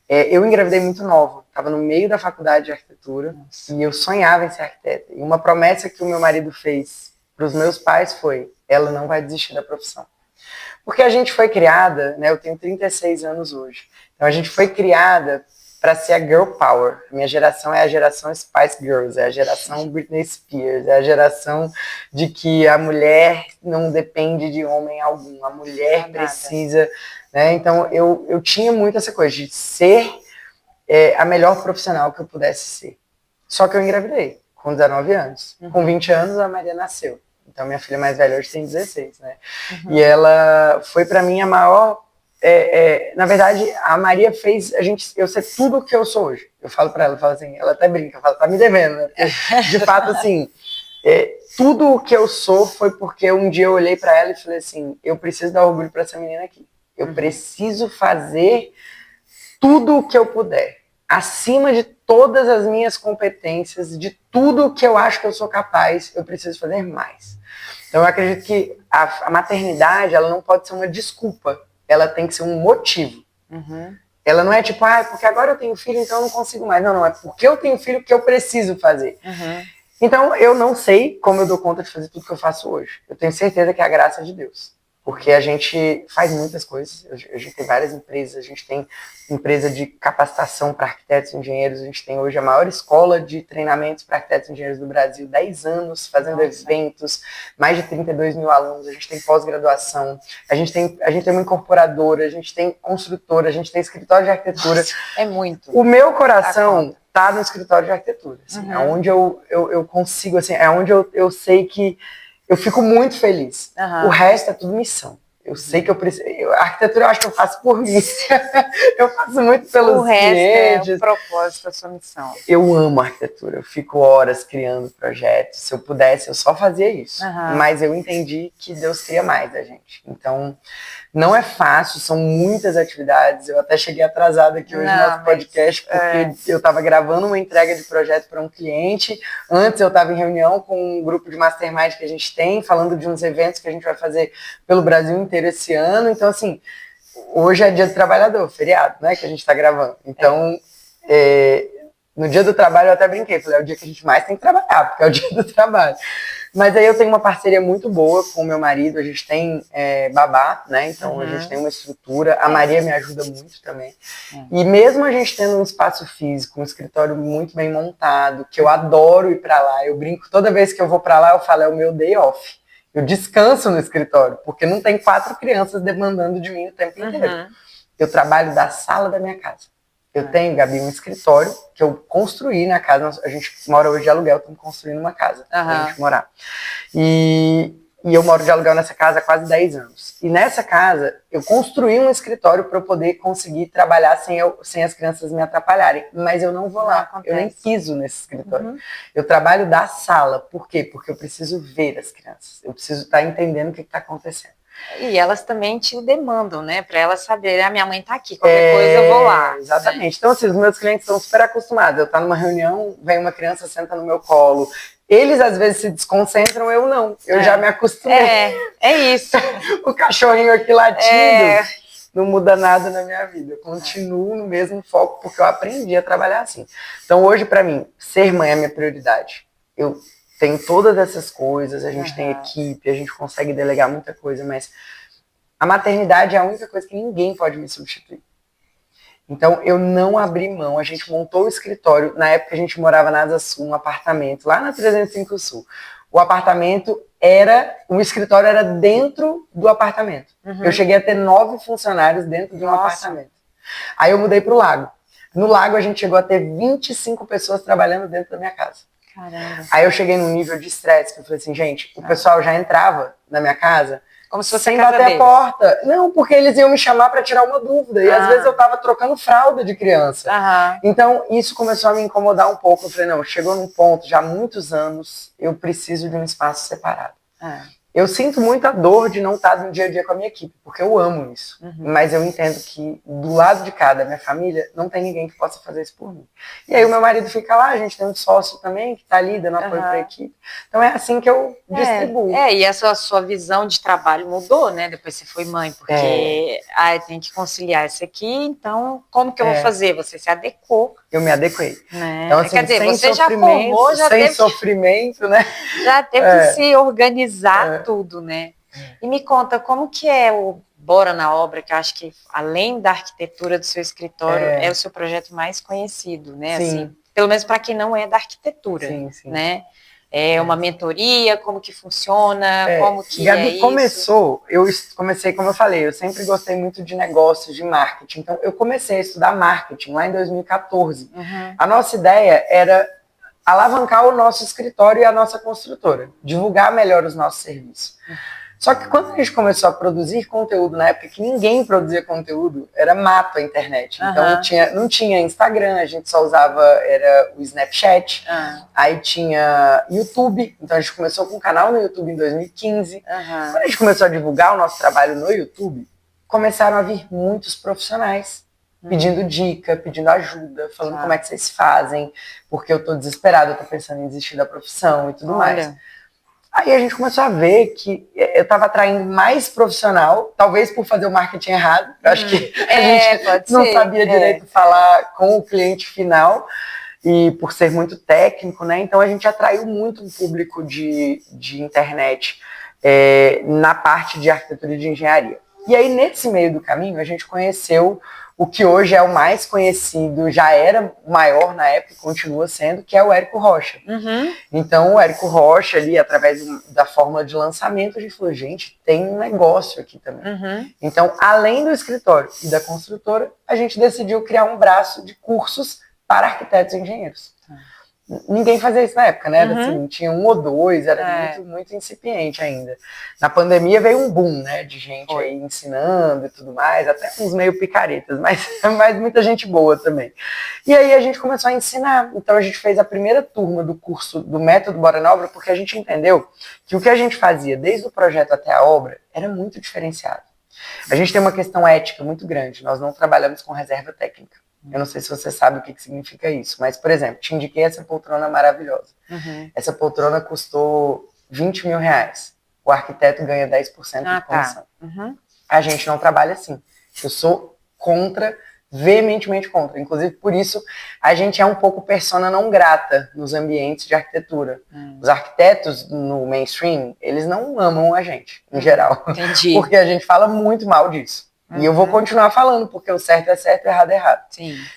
S2: Eu engravidei muito nova, estava no meio da faculdade de arquitetura. Nossa. E eu sonhava em ser arquiteta. E uma promessa que o meu marido fez para os meus pais foi: ela não vai desistir da profissão. Porque a gente foi criada, né, eu tenho 36 anos hoje, então a gente foi criada para ser a girl power. A minha geração é a geração Spice Girls, é a geração Britney Spears, é a geração de que a mulher não depende de homem algum, a mulher precisa, né? Então eu tinha muito essa coisa de ser a melhor profissional que eu pudesse ser. Só que eu engravidei com 19 anos. Com 20 anos a Maria nasceu. Então minha filha mais velha hoje tem 16, né? E ela foi para mim a maior... na verdade, a Maria fez eu ser tudo o que eu sou hoje. Eu falo para ela, eu falo assim, ela até brinca, fala, tá me devendo, né? De fato, assim, tudo o que eu sou foi porque um dia eu olhei para ela e falei assim, eu preciso dar orgulho para essa menina aqui. Eu preciso fazer tudo o que eu puder, acima de todas as minhas competências, de tudo o que eu acho que eu sou capaz, eu preciso fazer mais. Então eu acredito que a maternidade, ela não pode ser uma desculpa, ela tem que ser um motivo. Ela não é tipo, porque agora eu tenho filho, então eu não consigo mais. Não, é porque eu tenho filho que eu preciso fazer. Então eu não sei como eu dou conta de fazer tudo que eu faço hoje. Eu tenho certeza que é a graça de Deus. Porque a gente faz muitas coisas, a gente tem várias empresas, a gente tem empresa de capacitação para arquitetos e engenheiros, a gente tem hoje a maior escola de treinamentos para arquitetos e engenheiros do Brasil, 10 anos fazendo eventos, mais de 32 mil alunos, a gente tem pós-graduação, a gente tem uma incorporadora, a gente tem construtora, a gente tem escritório de arquitetura.
S1: Nossa, é muito.
S2: O meu coração está no escritório de arquitetura, assim, é onde eu consigo, assim, é onde eu sei que eu fico muito feliz. O resto é tudo missão. Eu sei que eu preciso... A arquitetura eu acho que eu faço por mim. Eu faço muito pelos clientes.
S1: É o propósito da sua missão.
S2: Eu amo a arquitetura. Eu fico horas criando projetos. Se eu pudesse, eu só fazia isso. Mas eu entendi que Deus queria mais da gente. Então, não é fácil. São muitas atividades. Eu até cheguei atrasada aqui hoje no nosso podcast, porque eu estava gravando uma entrega de projeto para um cliente. Antes eu estava em reunião com um grupo de mastermind que a gente tem, falando de uns eventos que a gente vai fazer pelo Brasil inteiro esse ano. Então, assim, hoje é dia do trabalhador, feriado, né, que a gente está gravando. Então, no dia do trabalho eu até brinquei, falei, é o dia que a gente mais tem que trabalhar, porque é o dia do trabalho. Mas aí eu tenho uma parceria muito boa com o meu marido, a gente tem babá, né, então a gente tem uma estrutura, a Maria me ajuda muito também. E mesmo a gente tendo um espaço físico, um escritório muito bem montado, que eu adoro ir para lá, eu brinco, toda vez que eu vou para lá eu falo, é o meu day off. Eu descanso no escritório, porque não tem 4 crianças demandando de mim o tempo inteiro. Eu trabalho da sala da minha casa. Eu tenho, Gabi, um escritório que eu construí na casa. A gente mora hoje de aluguel, estamos construindo uma casa pra gente morar. E eu moro de aluguel nessa casa há quase 10 anos. E nessa casa, eu construí um escritório para eu poder conseguir trabalhar sem as crianças me atrapalharem. Mas eu não vou lá, eu nem piso nesse escritório. Eu trabalho da sala. Por quê? Porque eu preciso ver as crianças. Eu preciso estar entendendo o que está acontecendo.
S1: E elas também te demandam, né? Para elas saberem, a minha mãe tá aqui, qualquer coisa eu vou lá.
S2: Exatamente.
S1: Né?
S2: Então, assim, os meus clientes estão super acostumados. Eu estou numa reunião, vem uma criança, senta no meu colo. Eles, às vezes, se desconcentram, eu não. Eu já me acostumei.
S1: É isso.
S2: O cachorrinho aqui latindo não muda nada na minha vida. Eu continuo no mesmo foco, porque eu aprendi a trabalhar assim. Então, hoje, para mim, ser mãe é a minha prioridade. Eu tenho todas essas coisas, a gente tem equipe, a gente consegue delegar muita coisa, mas a maternidade é a única coisa que ninguém pode me substituir. Então, eu não abri mão. A gente montou o escritório. Na época, a gente morava na Asa Sul, um apartamento, lá na 305 Sul. O apartamento o escritório era dentro do apartamento. Eu cheguei a ter 9 funcionários dentro de um apartamento. Aí eu mudei para o Lago. No Lago, a gente chegou a ter 25 pessoas trabalhando dentro da minha casa.
S1: Caramba.
S2: Aí eu cheguei num nível de estresse que eu falei assim, gente, o pessoal já entrava na minha casa
S1: Como se fosse
S2: sem
S1: a casa
S2: bater
S1: deles.
S2: a porta. Não, porque eles iam me chamar para tirar uma dúvida. E às vezes eu estava trocando fralda de criança. Então, isso começou a me incomodar um pouco. Eu falei, não, chegou num ponto, já há muitos anos, eu preciso de um espaço separado. Eu sinto muita dor de não estar no dia a dia com a minha equipe, porque eu amo isso. Mas eu entendo que do lado de cá, da minha família, não tem ninguém que possa fazer isso por mim. E aí o meu marido fica lá, a gente tem um sócio também que está ali dando apoio para a equipe. Então é assim que eu distribuo.
S1: E a sua visão de trabalho mudou, né? Depois você foi mãe, porque tem que conciliar isso aqui, então como que eu vou fazer? Você se adequou.
S2: Eu me adequei.
S1: Né?
S2: Então, assim,
S1: quer dizer,
S2: sem
S1: você já formou, já
S2: sem
S1: teve
S2: sofrimento, né?
S1: Já teve que se organizar tudo, né? E me conta, como que é o Bora na Obra, que eu acho que, além da arquitetura do seu escritório, é o seu projeto mais conhecido, né?
S2: Sim.
S1: Assim, pelo menos para quem não é da arquitetura,
S2: sim.
S1: né? É uma mentoria, como que funciona, como que
S2: Gabi,
S1: isso?
S2: eu comecei, como eu falei, eu sempre gostei muito de negócios, de marketing. Então, eu comecei a estudar marketing lá em 2014. A nossa ideia era alavancar o nosso escritório e a nossa construtora, divulgar melhor os nossos serviços. Só que quando a gente começou a produzir conteúdo, na época que ninguém produzia conteúdo, era mato a internet. Então não tinha Instagram, a gente só usava era o Snapchat. Aí tinha YouTube, então a gente começou com um canal no YouTube em 2015. Quando a gente começou a divulgar o nosso trabalho no YouTube, começaram a vir muitos profissionais pedindo dica, pedindo ajuda, falando como é que vocês fazem, porque eu tô desesperada, eu tô pensando em desistir da profissão e tudo mais. Aí a gente começou a ver que eu estava atraindo mais profissional, talvez por fazer o marketing errado. Eu acho que a gente não sabia direito falar com o cliente final e por ser muito técnico, né? Então a gente atraiu muito um público de internet na parte de arquitetura e de engenharia. E aí, nesse meio do caminho, a gente conheceu o que hoje é o mais conhecido, já era maior na época e continua sendo, que é o Érico Rocha. Então, o Érico Rocha, ali, através da fórmula de lançamento, a gente falou, gente, tem um negócio aqui também. Então, além do escritório e da construtora, a gente decidiu criar um braço de cursos para arquitetos e engenheiros. Ninguém fazia isso na época, né? Assim, tinha um ou dois, era muito incipiente ainda. Na pandemia veio um boom, né? De gente aí ensinando e tudo mais, até uns meio picaretas, mas muita gente boa também. E aí a gente começou a ensinar. Então a gente fez a primeira turma do curso do Método Bora na Obra, porque a gente entendeu que o que a gente fazia desde o projeto até a obra era muito diferenciado. A gente tem uma questão ética muito grande, nós não trabalhamos com reserva técnica. Eu não sei se você sabe o que significa isso, mas, por exemplo, te indiquei essa poltrona maravilhosa. Essa poltrona custou R$20 mil. O arquiteto ganha 10% de comissão. A gente não trabalha assim. Eu sou contra, veementemente contra. Inclusive, por isso, a gente é um pouco persona não grata nos ambientes de arquitetura. Os arquitetos no mainstream, eles não amam a gente, em geral.
S1: Entendi.
S2: Porque a gente fala muito mal disso. E eu vou continuar falando, porque o certo é certo e o errado é errado.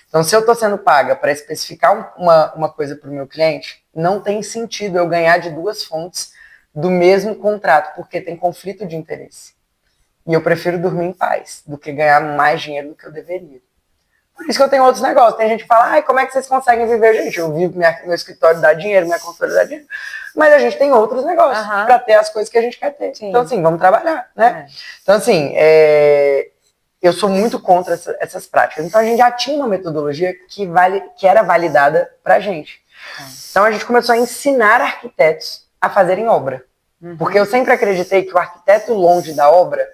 S2: Então, se eu estou sendo paga para especificar uma coisa para o meu cliente, não tem sentido eu ganhar de duas fontes do mesmo contrato, porque tem conflito de interesse. E eu prefiro dormir em paz do que ganhar mais dinheiro do que eu deveria. Por isso que eu tenho outros negócios. Tem gente que fala, como é que vocês conseguem viver? Gente, eu vivo, meu escritório dá dinheiro, minha consultoria dá dinheiro. Mas a gente tem outros negócios para ter as coisas que a gente quer ter. Então, assim, vamos trabalhar, né? Então, assim, eu sou muito contra essas práticas. Então, a gente já tinha uma metodologia que era validada pra gente. Então, a gente começou a ensinar arquitetos a fazerem obra. Porque eu sempre acreditei que o arquiteto longe da obra,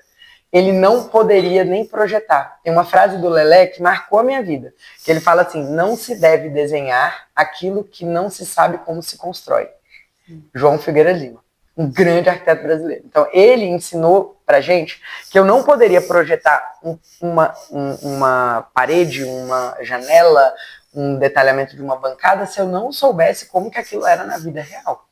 S2: ele não poderia nem projetar. Tem uma frase do Lelé que marcou a minha vida, que ele fala assim, não se deve desenhar aquilo que não se sabe como se constrói. João Figueira Lima, um grande arquiteto brasileiro. Então, ele ensinou pra gente que eu não poderia projetar uma parede, uma janela, um detalhamento de uma bancada se eu não soubesse como que aquilo era na vida real.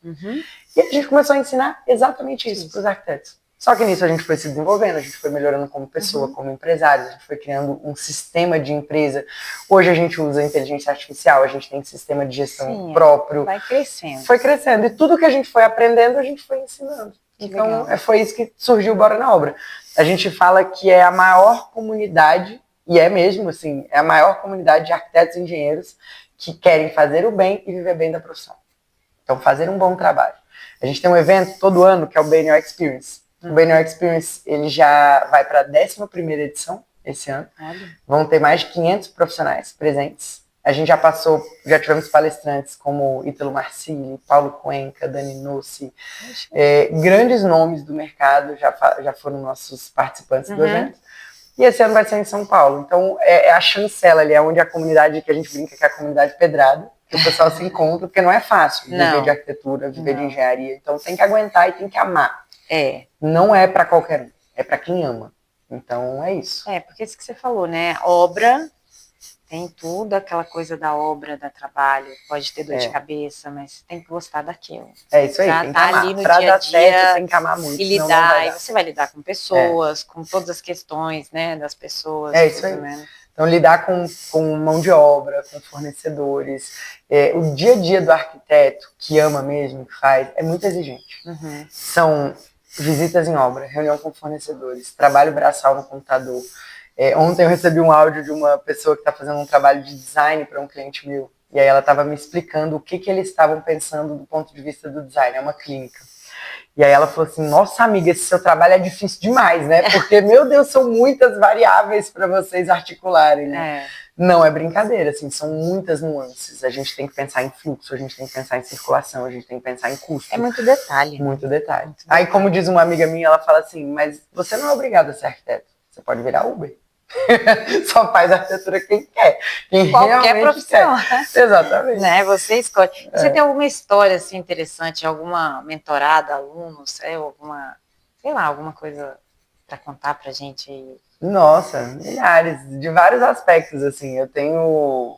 S2: E a gente começou a ensinar exatamente isso para os arquitetos. Só que nisso a gente foi se desenvolvendo, a gente foi melhorando como pessoa, como empresário, a gente foi criando um sistema de empresa. Hoje a gente usa inteligência artificial, a gente tem sistema de gestão próprio.
S1: Vai crescendo.
S2: Foi crescendo. E tudo que a gente foi aprendendo, a gente foi ensinando. Então, foi isso que surgiu o Bora na Obra. A gente fala que é a maior comunidade, e é mesmo assim, é a maior comunidade de arquitetos e engenheiros que querem fazer o bem e viver bem da profissão. Então, fazer um bom trabalho. A gente tem um evento todo ano que é o BNO Experience. O Benioff Experience, ele já vai para a 11ª edição esse ano.
S1: Olha.
S2: Vão ter mais de 500 profissionais presentes. A gente já tivemos palestrantes como Ítalo Marcilli, Paulo Cuenca, Dani Nossi, grandes nomes do mercado já foram nossos participantes do evento. E esse ano vai ser em São Paulo. Então, é a chancela ali, é onde a comunidade, que a gente brinca que é a comunidade pedrada, que o pessoal se encontra, porque não é fácil viver de arquitetura, viver de engenharia. Então, tem que aguentar e tem que amar. Não é para qualquer um, é para quem ama. Então, é isso.
S1: Porque isso que você falou, né? Obra tem tudo, aquela coisa da obra, da trabalho, pode ter dor de cabeça, mas tem que gostar daquilo.
S2: É isso aí, tem que amar.
S1: Ali no
S2: pra
S1: dia a
S2: dar
S1: dia,
S2: certo, tem que amar muito.
S1: E lidar, e você vai lidar com pessoas, com todas as questões, né, das pessoas.
S2: É isso aí. Então, lidar com mão de obra, com fornecedores. O dia a dia do arquiteto, que ama mesmo, que faz, é muito exigente. São visitas em obra, reunião com fornecedores, trabalho braçal no computador. Ontem eu recebi um áudio de uma pessoa que está fazendo um trabalho de design para um cliente meu. E aí ela estava me explicando o que eles estavam pensando do ponto de vista do design. É uma clínica. E aí ela falou assim, nossa amiga, esse seu trabalho é difícil demais, né? Porque, meu Deus, são muitas variáveis para vocês articularem, né? Não é brincadeira, assim, são muitas nuances. A gente tem que pensar em fluxo, a gente tem que pensar em circulação, a gente tem que pensar em custo.
S1: É muito detalhe.
S2: Muito detalhe. Aí, como diz uma amiga minha, ela fala assim, mas você não é obrigado a ser arquiteto, você pode virar Uber. Só faz arquitetura quem quer.
S1: Qualquer profissão.
S2: Quer. Exatamente.
S1: Né? Você escolhe. Você tem alguma história assim, interessante, alguma mentorada, aluno, alguma coisa para contar pra gente aí?
S2: Nossa, milhares, de vários aspectos, assim. Eu tenho...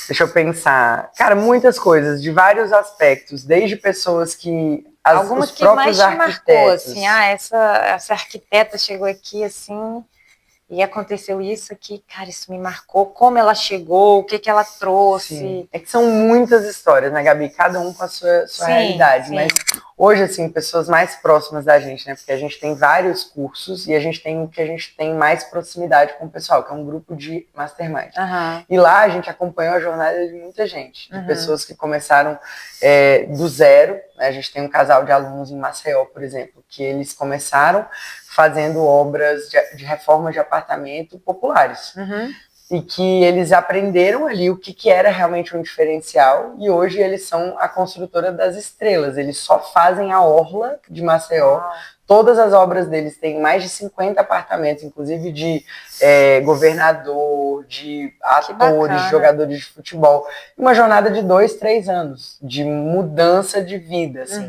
S2: Deixa eu pensar. Cara, muitas coisas, de vários aspectos. Desde pessoas que...
S1: Algumas que mais te marcou, assim. Essa arquiteta chegou aqui, assim... E aconteceu isso aqui, cara, isso me marcou, como ela chegou, o que ela trouxe.
S2: Sim. É que são muitas histórias, né, Gabi? Cada um com a sua realidade. Sim. Mas hoje, assim, pessoas mais próximas da gente, né? Porque a gente tem vários cursos e a gente tem mais proximidade com o pessoal, que é um grupo de mastermind. E lá a gente acompanhou a jornada de muita gente, de pessoas que começaram do zero. Né? A gente tem um casal de alunos em Maceió, por exemplo, que eles começaram fazendo obras de reforma de apartamento populares. E que eles aprenderam ali o que era realmente um diferencial, e hoje eles são a construtora das estrelas. Eles só fazem a orla de Maceió. Todas as obras deles têm mais de 50 apartamentos, inclusive de governador, de atores, de jogadores de futebol. Uma jornada de 2, 3 anos, de mudança de vida. Assim.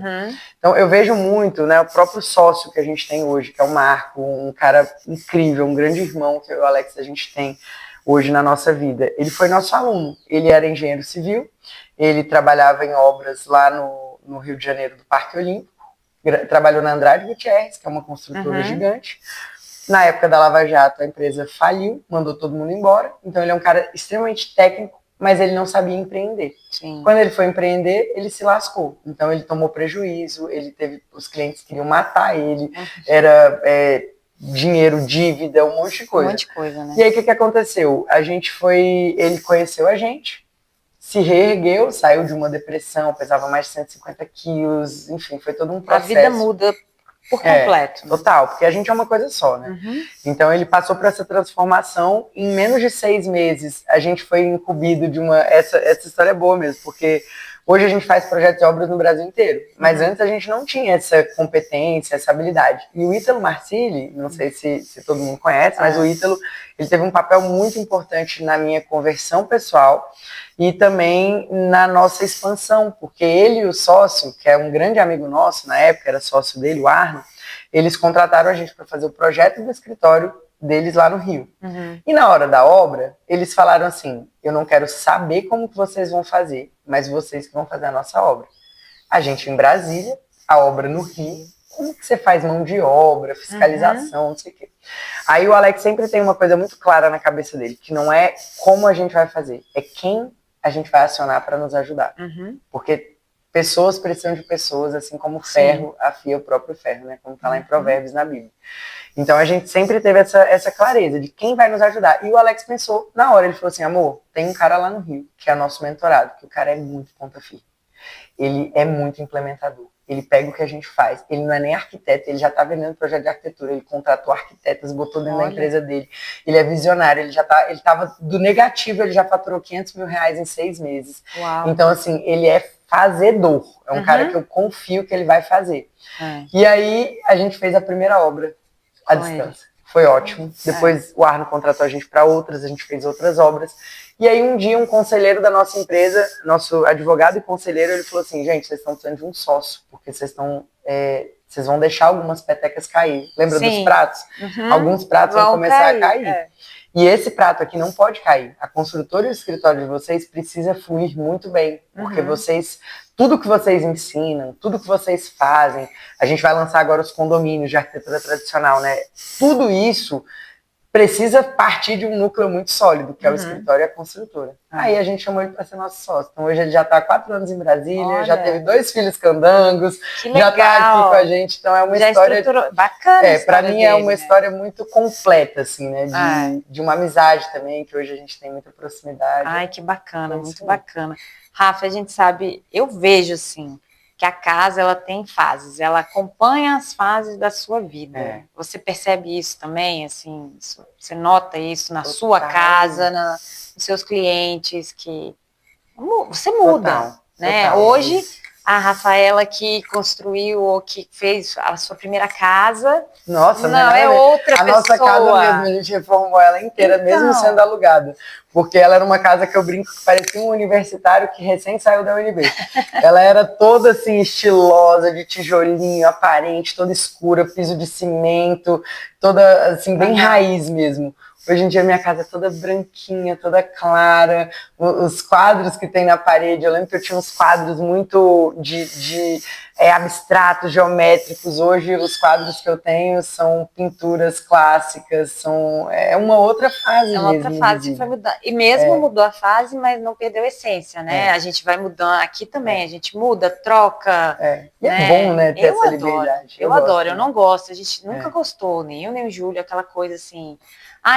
S2: Então eu vejo muito, né, o próprio sócio que a gente tem hoje, que é o Marco, um cara incrível, um grande irmão que eu e o Alex a gente tem hoje na nossa vida. Ele foi nosso aluno, ele era engenheiro civil, ele trabalhava em obras lá no Rio de Janeiro, do Parque Olímpico, trabalhou na Andrade Gutierrez, que é uma construtora gigante. Na época da Lava Jato, a empresa faliu, mandou todo mundo embora, então ele é um cara extremamente técnico, mas ele não sabia empreender. Quando ele foi empreender, ele se lascou, então ele tomou prejuízo, os clientes queriam matar ele, era... dinheiro, dívida, um monte de coisa.
S1: Um monte de coisa, né?
S2: E aí, o que aconteceu? Ele conheceu a gente, se reergueu, saiu de uma depressão, pesava mais de 150 quilos, enfim, foi todo um processo.
S1: A vida muda por completo.
S2: Total, porque a gente é uma coisa só, né? Então, ele passou por essa transformação, em menos de 6 meses, a gente foi incumbido de uma... Essa história é boa mesmo, porque... Hoje a gente faz projetos de obras no Brasil inteiro, mas antes a gente não tinha essa competência, essa habilidade. E o Ítalo Marcilli, não sei se todo mundo conhece, mas o Ítalo, ele teve um papel muito importante na minha conversão pessoal e também na nossa expansão, porque ele e o sócio, que é um grande amigo nosso, na época era sócio dele, o Arno, eles contrataram a gente para fazer o projeto do escritório deles lá no Rio. E na hora da obra, eles falaram assim, eu não quero saber como que vocês vão fazer, mas vocês que vão fazer a nossa obra. A gente em Brasília, a obra no Rio, como que você faz mão de obra, fiscalização, não sei o quê. Aí o Alex sempre tem uma coisa muito clara na cabeça dele, que não é como a gente vai fazer, é quem a gente vai acionar para nos ajudar. Porque pessoas precisam de pessoas, assim como o ferro afia o próprio ferro, né? Como está lá em Provérbios na Bíblia. Então a gente sempre teve essa clareza de quem vai nos ajudar. E o Alex pensou, na hora, ele falou assim, amor, tem um cara lá no Rio, que é nosso mentorado, que o cara é muito ponta firme. Ele é muito implementador. ele pega o que a gente faz. Ele não é nem arquiteto, ele já tá vendendo projeto de arquitetura, ele contratou arquitetas, botou dentro da empresa dele. Ele é visionário, ele tava do negativo, ele já faturou R$500 mil em 6 meses.
S1: Uau.
S2: Então, assim, ele é fazedor. É um cara que eu confio que ele vai fazer. E aí, a gente fez a primeira obra à distância. Foi ótimo. Depois o Arno contratou a gente para outras, a gente fez outras obras. E aí um dia um conselheiro da nossa empresa, nosso advogado e conselheiro, ele falou assim, gente, vocês estão precisando de um sócio, porque vocês vão deixar algumas petecas cair. Lembra dos pratos? Alguns pratos vão começar a cair. E esse prato aqui não pode cair. A construtora e o escritório de vocês precisa fluir muito bem, porque tudo que vocês ensinam, tudo que vocês fazem, a gente vai lançar agora os condomínios de arquitetura tradicional, né? Tudo isso precisa partir de um núcleo muito sólido, que é o escritório e a construtora. Aí a gente chamou ele para ser nosso sócio. Então hoje ele já está há 4 anos em Brasília, já teve 2 filhos candangos, já está aqui com a gente. Então é uma história
S1: bacana.
S2: Para mim é uma história muito completa, assim, né? De uma amizade também, que hoje a gente tem muita proximidade.
S1: Ai, que bacana, muito bacana. Rafa, a gente sabe, eu vejo assim, que a casa ela tem fases, ela acompanha as fases da sua vida. Você percebe isso também, assim, você nota isso na sua casa, nos seus clientes, que você muda, né? Hoje, a Rafaela que construiu ou que fez a sua primeira casa,
S2: nossa,
S1: não é outra pessoa.
S2: A nossa casa mesmo, a gente reformou ela inteira, mesmo sendo alugada. Porque ela era uma casa que eu brinco que parecia um universitário que recém saiu da UNB. Ela era toda assim, estilosa, de tijolinho, aparente, toda escura, piso de cimento, toda assim, bem raiz mesmo. Hoje em dia minha casa é toda branquinha, toda clara, os quadros que tem na parede, eu lembro que eu tinha uns quadros muito abstratos, geométricos. Hoje os quadros que eu tenho são pinturas clássicas, é uma outra fase mesmo.
S1: É uma outra fase, foi mudando. E mesmo mudou a fase, mas não perdeu a essência, né? A gente vai mudando, aqui também, a gente muda, troca.
S2: E é bom, né, ter essa liberdade.
S1: Eu adoro, eu não gosto, a gente nunca gostou, nem eu nem o Júlio, aquela coisa assim...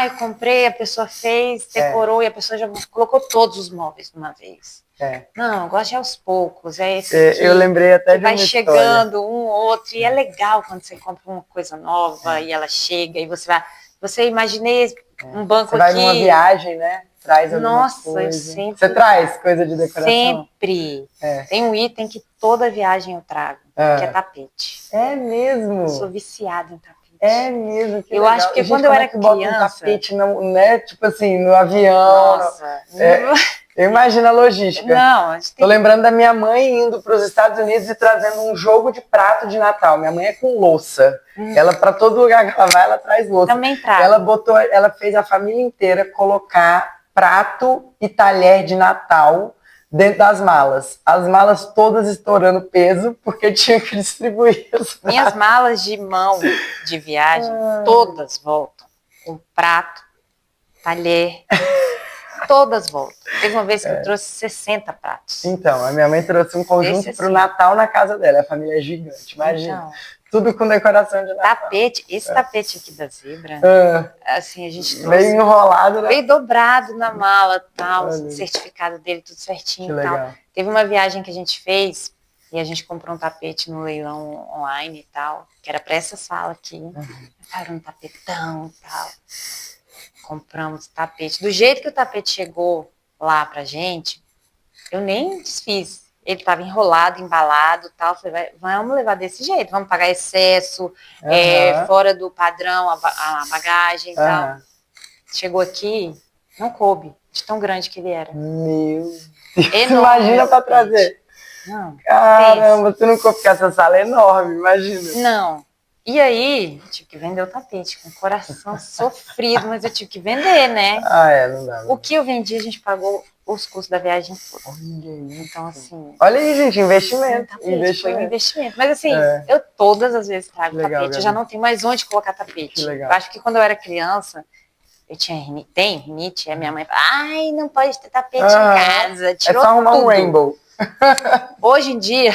S1: eu comprei, a pessoa fez, decorou e a pessoa já colocou todos os móveis de uma vez. Não, eu gosto de aos poucos.
S2: Eu lembrei até de uma história.
S1: Vai chegando um outro, e é legal quando você compra uma coisa nova e ela chega e você vai... Você imaginei um banco
S2: você vai
S1: aqui...
S2: numa viagem, né? Traz algumas coisas.
S1: Eu sempre...
S2: Você traz coisa de decoração?
S1: Sempre. Tem um item que toda viagem eu trago, que é tapete.
S2: É mesmo?
S1: Eu sou viciada em tapete.
S2: É mesmo, que
S1: eu
S2: legal.
S1: acho que quando eu era criança...
S2: Bota um tapete, né? Tipo assim, no avião.
S1: Nossa.
S2: Eu imagino a logística.
S1: Não,
S2: Tô lembrando da minha mãe indo para os Estados Unidos e trazendo um jogo de prato de Natal. Minha mãe é com louça. Ela, para todo lugar que ela vai, ela traz louça.
S1: Também traz.
S2: Ela fez a família inteira colocar prato e talher de Natal dentro das malas. As malas todas estourando peso, porque tinha que distribuir os pratos.
S1: Minhas malas de mão de viagem, todas voltam. Com prato, talher, todas voltam. Teve uma vez que eu trouxe 60 pratos.
S2: Então, a minha mãe trouxe um conjunto para o Natal na casa dela. A família é gigante, imagina. Então, tudo com decoração de Natal.
S1: Tapete, esse tapete aqui da zebra, assim, a gente trouxe.
S2: Meio enrolado, né?
S1: Meio dobrado na mala, tal, certificado dele, tudo certinho e tal. Teve uma viagem que a gente fez e a gente comprou um tapete no leilão online e tal, que era para essa sala aqui. Era um tapetão e tal. Compramos o tapete. Do jeito que o tapete chegou lá pra gente, eu nem desfiz. Ele estava enrolado, embalado e tal. Falei, vamos levar desse jeito, vamos pagar excesso, fora do padrão, a bagagem e tal. Chegou aqui, não coube, de tão grande que ele era.
S2: Meu Deus, imagina para trazer.
S1: Não.
S2: Caramba, você não coube, porque essa sala é enorme, imagina.
S1: Não. E aí, tive que vender o tapete, com o coração sofrido, mas eu tive que vender, né?
S2: Não dá.
S1: O que eu vendi, a gente pagou os custos da viagem toda. Então, assim...
S2: Olha aí, gente, investimento.
S1: Foi um investimento. Mas, assim, eu todas as vezes trago tapete. Eu já não tenho mais onde colocar tapete. Eu acho que quando eu era criança, eu tinha rinite, e a minha mãe falava, ai, não pode ter tapete em casa. Tirou
S2: é só arrumar
S1: tudo.
S2: Um rainbow.
S1: Hoje em dia...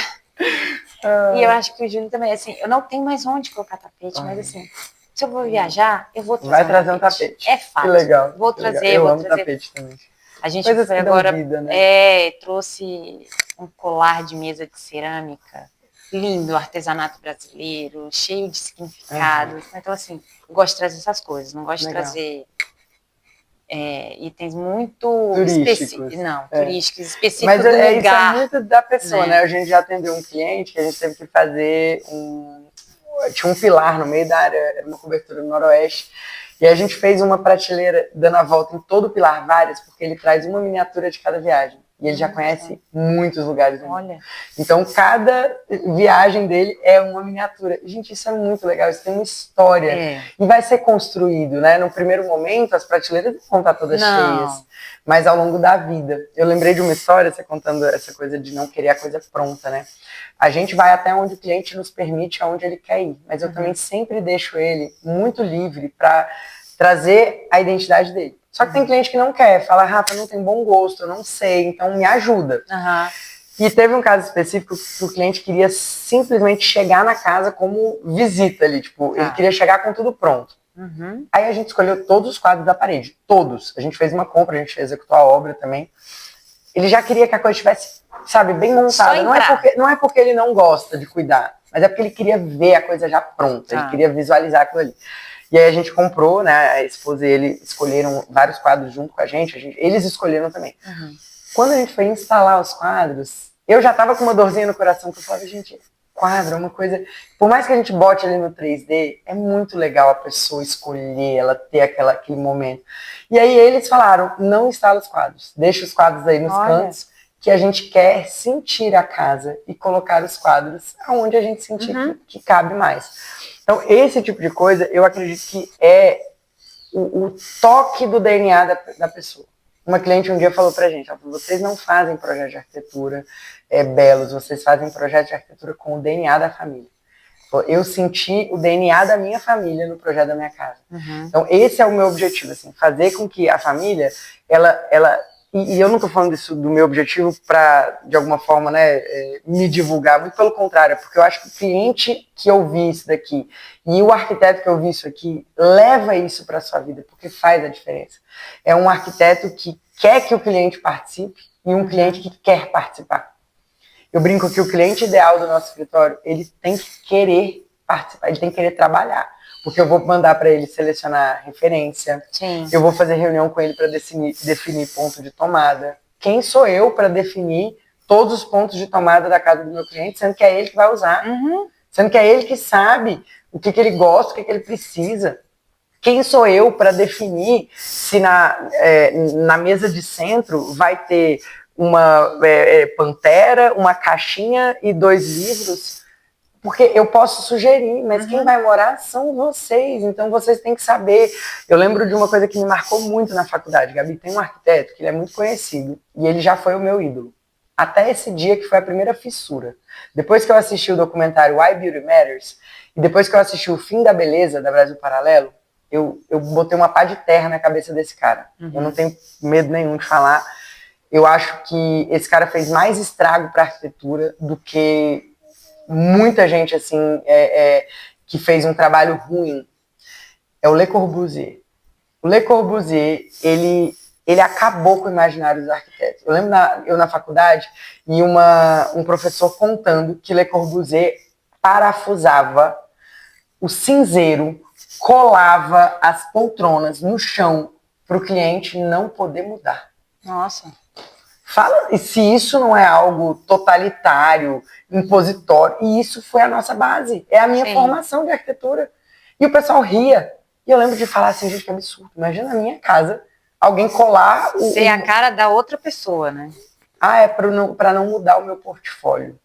S1: E eu acho que o Júlio também, assim, eu não tenho mais onde colocar tapete, mas assim, se eu vou viajar, eu vou trazer
S2: Vai trazer um tapete.
S1: É fácil.
S2: Que legal.
S1: Vou trazer,
S2: eu
S1: vou
S2: amo
S1: trazer.
S2: Tapete também.
S1: A gente
S2: foi agora,
S1: vida, né? Trouxe um colar de mesa de cerâmica lindo, o artesanato brasileiro, cheio de significados. Então, assim, eu gosto de trazer essas coisas, não gosto de trazer itens muito
S2: turísticos.
S1: Turísticos, específicos
S2: Mas
S1: do lugar.
S2: isso é muito da pessoa, né? A gente já atendeu um cliente que a gente teve que fazer tinha um pilar no meio da área, era uma cobertura no noroeste, e a gente fez uma prateleira dando a volta em todo o pilar, várias, porque ele traz uma miniatura de cada viagem. E ele já conhece muitos lugares do mundo. Então, cada viagem dele é uma miniatura. Gente, isso é muito legal, isso tem uma história. E vai ser construído, né? No primeiro momento, as prateleiras não vão estar todas cheias, mas ao longo da vida. Eu lembrei de uma história, você contando essa coisa de não querer a coisa pronta, né? A gente vai até onde o cliente nos permite, aonde ele quer ir. Mas eu também sempre deixo ele muito livre para trazer a identidade dele. Só que tem cliente que não quer, fala, Rafa, não tem bom gosto, eu não sei, então me ajuda. E teve um caso específico que o cliente queria simplesmente chegar na casa como visita ali, tipo, ele queria chegar com tudo pronto. Aí a gente escolheu todos os quadros da parede, todos. A gente fez uma compra, a gente executou a obra também. Ele já queria que a coisa estivesse, sabe, bem montada. Não é porque ele não gosta de cuidar, mas é porque ele queria ver a coisa já pronta, ele queria visualizar aquilo ali. E aí a gente comprou, né, a esposa e ele escolheram vários quadros junto com a gente eles escolheram também. Quando a gente foi instalar os quadros, eu já tava com uma dorzinha no coração, que eu falava, gente, quadro é uma coisa, por mais que a gente bote ali no 3D, é muito legal a pessoa escolher, ela ter aquele momento. E aí eles falaram, não instala os quadros, deixa os quadros aí nos cantos, que a gente quer sentir a casa e colocar os quadros aonde a gente sentir que cabe mais. Então, esse tipo de coisa, eu acredito que é o toque do DNA da pessoa. Uma cliente um dia falou pra gente, ela falou, vocês não fazem projeto de arquitetura belos, vocês fazem projeto de arquitetura com o DNA da família. Eu senti o DNA da minha família no projeto da minha casa. Então, esse é o meu objetivo, assim, fazer com que a família, e eu não estou falando disso do meu objetivo para, de alguma forma, né, me divulgar, muito pelo contrário, porque eu acho que o cliente que ouvir isso daqui e o arquiteto que ouvir isso aqui, leva isso para a sua vida, porque faz a diferença. É um arquiteto que quer que o cliente participe e um cliente que quer participar. Eu brinco que o cliente ideal do nosso escritório, ele tem que querer participar, ele tem que querer trabalhar. Porque eu vou mandar para ele selecionar referência, eu vou fazer reunião com ele para definir ponto de tomada. Quem sou eu para definir todos os pontos de tomada da casa do meu cliente, sendo que é ele que vai usar, sendo que é ele que sabe o que ele gosta, o que ele precisa. Quem sou eu para definir se na mesa de centro vai ter uma pantera, uma caixinha e 2 livros? Porque eu posso sugerir, mas quem vai morar são vocês, então vocês têm que saber. Eu lembro de uma coisa que me marcou muito na faculdade, Gabi, tem um arquiteto que ele é muito conhecido, e ele já foi o meu ídolo. Até esse dia que foi a primeira fissura. Depois que eu assisti o documentário Why Beauty Matters, e depois que eu assisti O Fim da Beleza, da Brasil Paralelo, eu botei uma pá de terra na cabeça desse cara. Eu não tenho medo nenhum de falar. Eu acho que esse cara fez mais estrago para a arquitetura do que muita gente assim que fez um trabalho ruim. É o Le Corbusier. O Le Corbusier, ele acabou com o imaginário dos arquitetos. Eu lembro eu na faculdade e um professor contando que Le Corbusier parafusava o cinzeiro, colava as poltronas no chão para o cliente não poder mudar.
S1: Nossa.
S2: Fala se isso não é algo totalitário, impositório. E isso foi a nossa base. É a minha formação de arquitetura. E o pessoal ria. E eu lembro de falar assim, gente, que absurdo. Imagina na minha casa, alguém colar...
S1: Ser a cara da outra pessoa, né?
S2: É para não mudar o meu portfólio.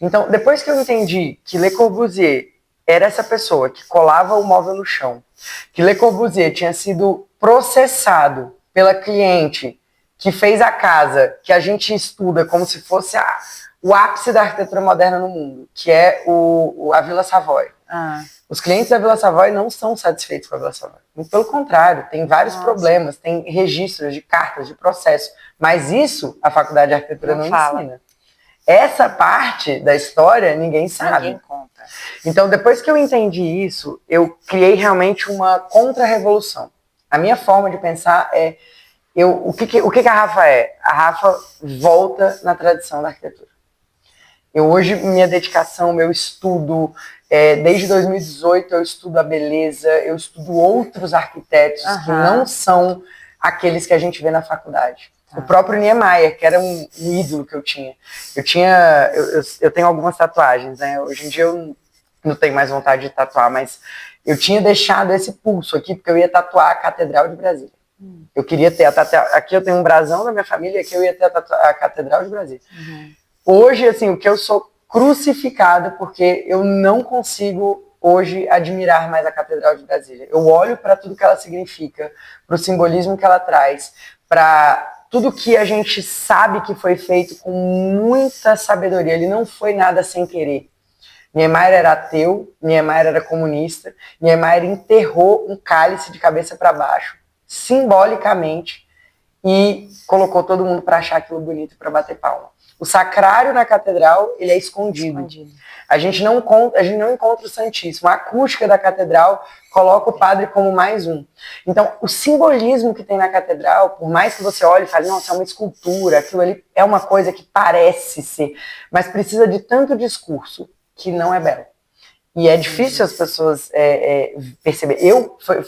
S2: Então, depois que eu entendi que Le Corbusier era essa pessoa que colava o móvel no chão, que Le Corbusier tinha sido processado pela cliente que fez a casa que a gente estuda como se fosse o ápice da arquitetura moderna no mundo, que é a Vila Savoy. Os clientes da Vila Savoy não são satisfeitos com a Vila Savoy. Muito pelo contrário, tem vários problemas, tem registros de cartas, de processo. Mas isso a Faculdade de Arquitetura não ensina. Essa parte da história ninguém sabe.
S1: Ninguém conta.
S2: Então, depois que eu entendi isso, eu criei realmente uma contra-revolução. A minha forma de pensar é... o que a Rafa é? A Rafa volta na tradição da arquitetura. Hoje, minha dedicação, meu estudo, desde 2018 eu estudo a beleza, eu estudo outros arquitetos que não são aqueles que a gente vê na faculdade. O próprio Niemeyer, que era um ídolo que eu tinha. Eu tenho algumas tatuagens, né? Hoje em dia eu não tenho mais vontade de tatuar, mas eu tinha deixado esse pulso aqui, porque eu ia tatuar a Catedral de Brasília. Eu queria ter aqui eu tenho um brasão da minha família, aqui eu ia ter a Catedral de Brasília. Hoje, assim, o que eu sou crucificada, porque eu não consigo hoje admirar mais a Catedral de Brasília. Eu olho para tudo que ela significa, para o simbolismo que ela traz, para tudo que a gente sabe que foi feito com muita sabedoria. Ele não foi nada sem querer. Niemeyer era ateu, Niemeyer era comunista, Niemeyer enterrou um cálice de cabeça para baixo, simbolicamente, e colocou todo mundo para achar aquilo bonito, para bater palma. O sacrário na catedral, ele é escondido. A gente não encontra o Santíssimo. A acústica da catedral coloca o padre como mais um. Então, o simbolismo que tem na catedral, por mais que você olhe e fale, nossa, é uma escultura, aquilo ali é uma coisa que parece ser, mas precisa de tanto discurso que não é belo. E é difícil as pessoas perceber.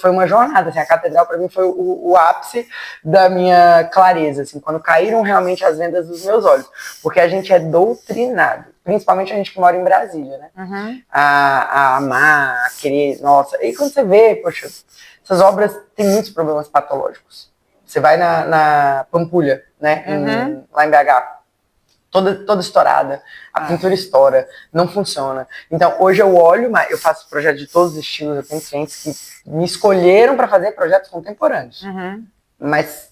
S2: Foi uma jornada, assim, a catedral para mim foi o ápice da minha clareza, assim, quando caíram realmente as vendas dos meus olhos. Porque a gente é doutrinado, principalmente a gente que mora em Brasília, né? A amar, a querer, nossa. E quando você vê, poxa, essas obras têm muitos problemas patológicos. Você vai na Pampulha, né? Lá em BH. Toda estourada, a pintura estoura, não funciona. Então, hoje eu olho, eu faço projetos de todos os estilos, eu tenho clientes que me escolheram para fazer projetos contemporâneos. Mas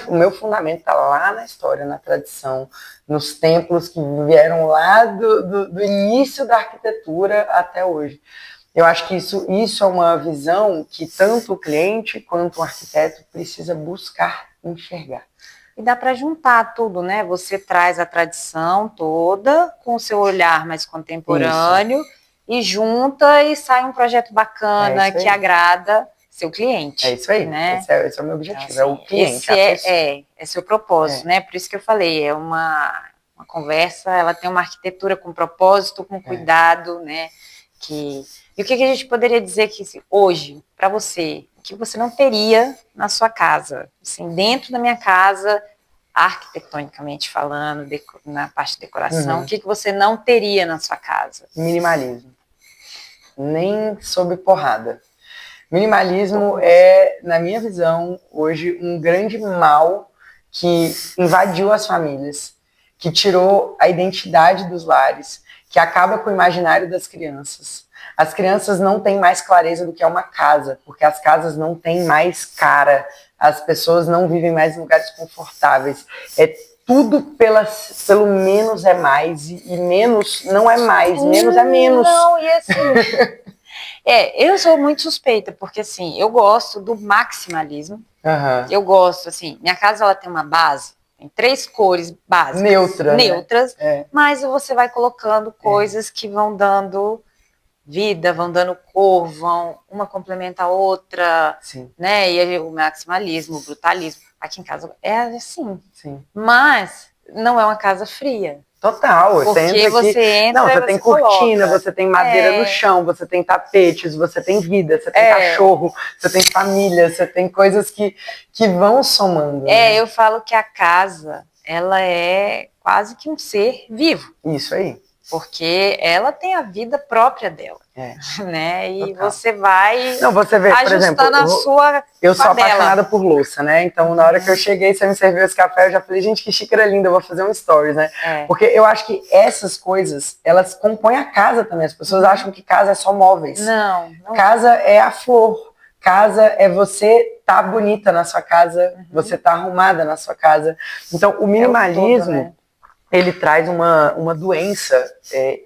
S2: o meu fundamento está lá na história, na tradição, nos templos que vieram lá do início da arquitetura até hoje. Eu acho que isso é uma visão que tanto o cliente quanto o arquiteto precisa buscar enxergar.
S1: E dá para juntar tudo, né? Você traz a tradição toda com o seu olhar mais contemporâneo e junta e sai um projeto bacana que agrada seu cliente.
S2: É isso aí, né? Esse é o meu objetivo, então, assim, é o cliente.
S1: Esse é seu propósito, né? Por isso que eu falei, é uma conversa, ela tem uma arquitetura com propósito, com cuidado, né? E o que a gente poderia dizer que hoje, para você, que você não teria na sua casa, assim, dentro da minha casa, arquitetonicamente falando, na parte de decoração, o que você não teria na sua casa?
S2: Minimalismo. Nem sob porrada. Minimalismo é, na minha visão, hoje, um grande mal que invadiu as famílias, que tirou a identidade dos lares, que acaba com o imaginário das crianças. As crianças não têm mais clareza do que é uma casa, porque as casas não têm mais cara, as pessoas não vivem mais em lugares confortáveis. É tudo pelo menos é mais, e menos não é mais, menos é menos.
S1: Não, e assim... eu sou muito suspeita, porque assim, eu gosto do maximalismo, eu gosto, assim, minha casa ela tem uma base, tem 3 cores básicas, neutras, né? Mas você vai colocando coisas que vão dando vida, vão dando cor, uma complementa a outra, né? E aí, o maximalismo, o brutalismo, aqui em casa é assim, mas não é uma casa fria.
S2: Total,
S1: porque você entra,
S2: você tem cortina, você tem madeira no chão, você tem tapetes, você tem vida, você tem cachorro, você tem família, você tem coisas que vão somando. Né?
S1: Eu falo que a casa, ela é quase que um ser vivo.
S2: Isso aí.
S1: Porque ela tem a vida própria dela, né? E
S2: Total.
S1: Você vai
S2: você vê, por exemplo,
S1: a sua
S2: eu sou apaixonada por louça, né? Então, na hora que eu cheguei, você me serviu esse café, eu já falei, gente, que xícara linda, eu vou fazer um stories, né? Porque eu acho que essas coisas, elas compõem a casa também. As pessoas acham que casa é só móveis.
S1: Não.
S2: Casa é a flor. Casa é você tá bonita na sua casa, você tá arrumada na sua casa. Então, o minimalismo...
S1: todo, né?
S2: Ele traz uma doença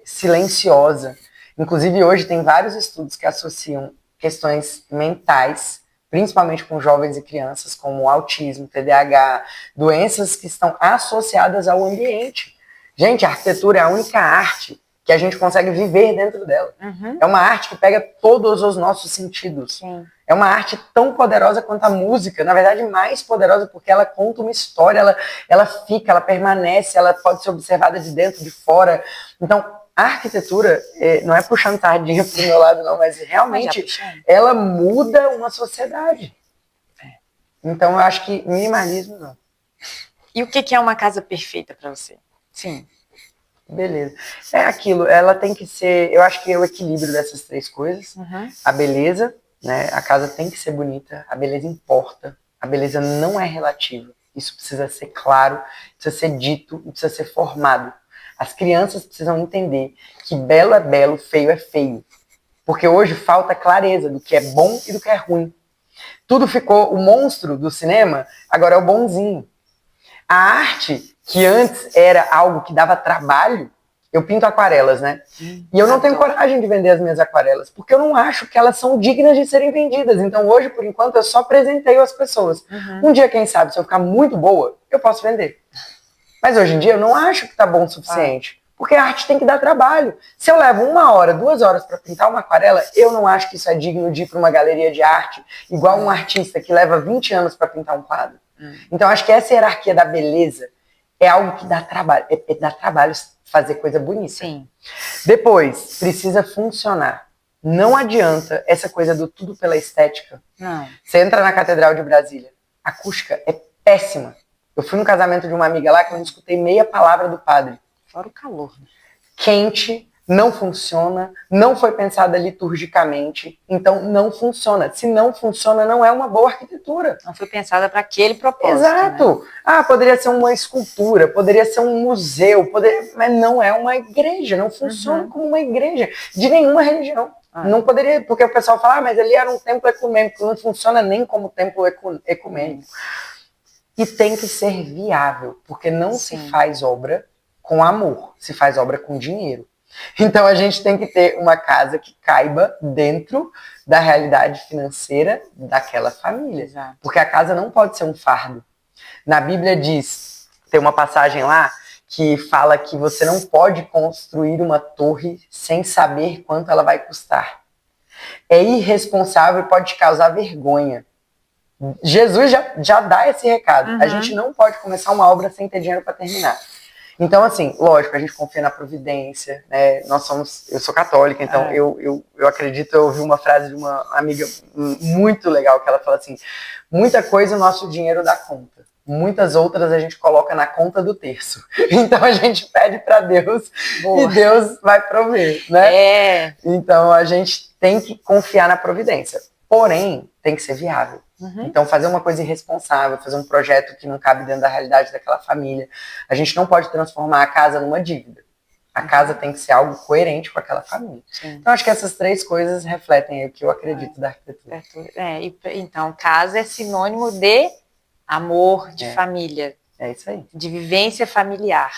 S2: silenciosa. Inclusive, hoje tem vários estudos que associam questões mentais, principalmente com jovens e crianças, como autismo, TDAH, doenças que estão associadas ao ambiente. Gente, a arquitetura é a única arte que a gente consegue viver dentro dela. É uma arte que pega todos os nossos sentidos.
S1: Sim.
S2: É uma arte tão poderosa quanto a música, na verdade mais poderosa porque ela conta uma história, ela fica, ela permanece, ela pode ser observada de dentro, de fora. Então, a arquitetura, não é puxando sardinha pro meu lado não, mas realmente ela muda uma sociedade. Então eu acho que minimalismo não.
S1: E o que é uma casa perfeita para você? Sim.
S2: Beleza. É aquilo, ela tem que ser, eu acho que é o equilíbrio dessas três coisas. A beleza, né? A casa tem que ser bonita, a beleza importa, a beleza não é relativa. Isso precisa ser claro, precisa ser dito, precisa ser formado. As crianças precisam entender que belo é belo, feio é feio. Porque hoje falta clareza do que é bom e do que é ruim. Tudo ficou, o monstro do cinema agora é o bonzinho. A arte, que antes era algo que dava trabalho, eu pinto aquarelas, né? E eu não tenho coragem de vender as minhas aquarelas, porque eu não acho que elas são dignas de serem vendidas. Então hoje, por enquanto, eu só presenteio as pessoas. Um dia, quem sabe, se eu ficar muito boa, eu posso vender. Mas hoje em dia eu não acho que tá bom o suficiente. Porque a arte tem que dar trabalho. Se eu levo 1 hora, 2 horas para pintar uma aquarela, eu não acho que isso é digno de ir para uma galeria de arte, igual um artista que leva 20 anos para pintar um quadro. Então acho que essa hierarquia da beleza é algo que dá trabalho. Dá trabalho fazer coisa bonita.
S1: Sim.
S2: Depois, precisa funcionar. Não adianta essa coisa do tudo pela estética.
S1: Não.
S2: Você entra na Catedral de Brasília, a acústica é péssima. Eu fui no casamento de uma amiga lá que eu não escutei meia palavra do padre.
S1: Fora o calor.
S2: Quente, não funciona, não foi pensada liturgicamente, então não funciona. Se não funciona, não é uma boa arquitetura.
S1: Não foi pensada para aquele propósito.
S2: Exato.
S1: Né?
S2: Ah, poderia ser uma escultura, poderia ser um museu, mas não é uma igreja, não funciona como uma igreja de nenhuma religião. Não poderia, porque o pessoal fala, mas ali era um templo ecumênico, não funciona nem como templo ecumênico. E tem que ser viável, porque não se faz obra com amor, se faz obra com dinheiro. Então a gente tem que ter uma casa que caiba dentro da realidade financeira daquela família.
S1: Exato.
S2: Porque a casa não pode ser um fardo. Na Bíblia diz, tem uma passagem lá que fala que você não pode construir uma torre sem saber quanto ela vai custar. É irresponsável e pode te causar vergonha. Jesus já dá esse recado. A gente não pode começar uma obra sem ter dinheiro para terminar. Então, assim, lógico, a gente confia na providência, né? Eu sou católica, então eu acredito, eu ouvi uma frase de uma amiga muito legal, que ela fala assim, muita coisa o nosso dinheiro dá conta, muitas outras a gente coloca na conta do terço. Então a gente pede para Deus e Deus vai prover, né? Então a gente tem que confiar na providência, porém tem que ser viável. Então, fazer uma coisa irresponsável, fazer um projeto que não cabe dentro da realidade daquela família. A gente não pode transformar a casa numa dívida. A casa tem que ser algo coerente com aquela família. Então, acho que essas três coisas refletem o que eu acredito da arquitetura.
S1: Então, casa é sinônimo de amor, de família.
S2: É isso aí.
S1: De vivência familiar.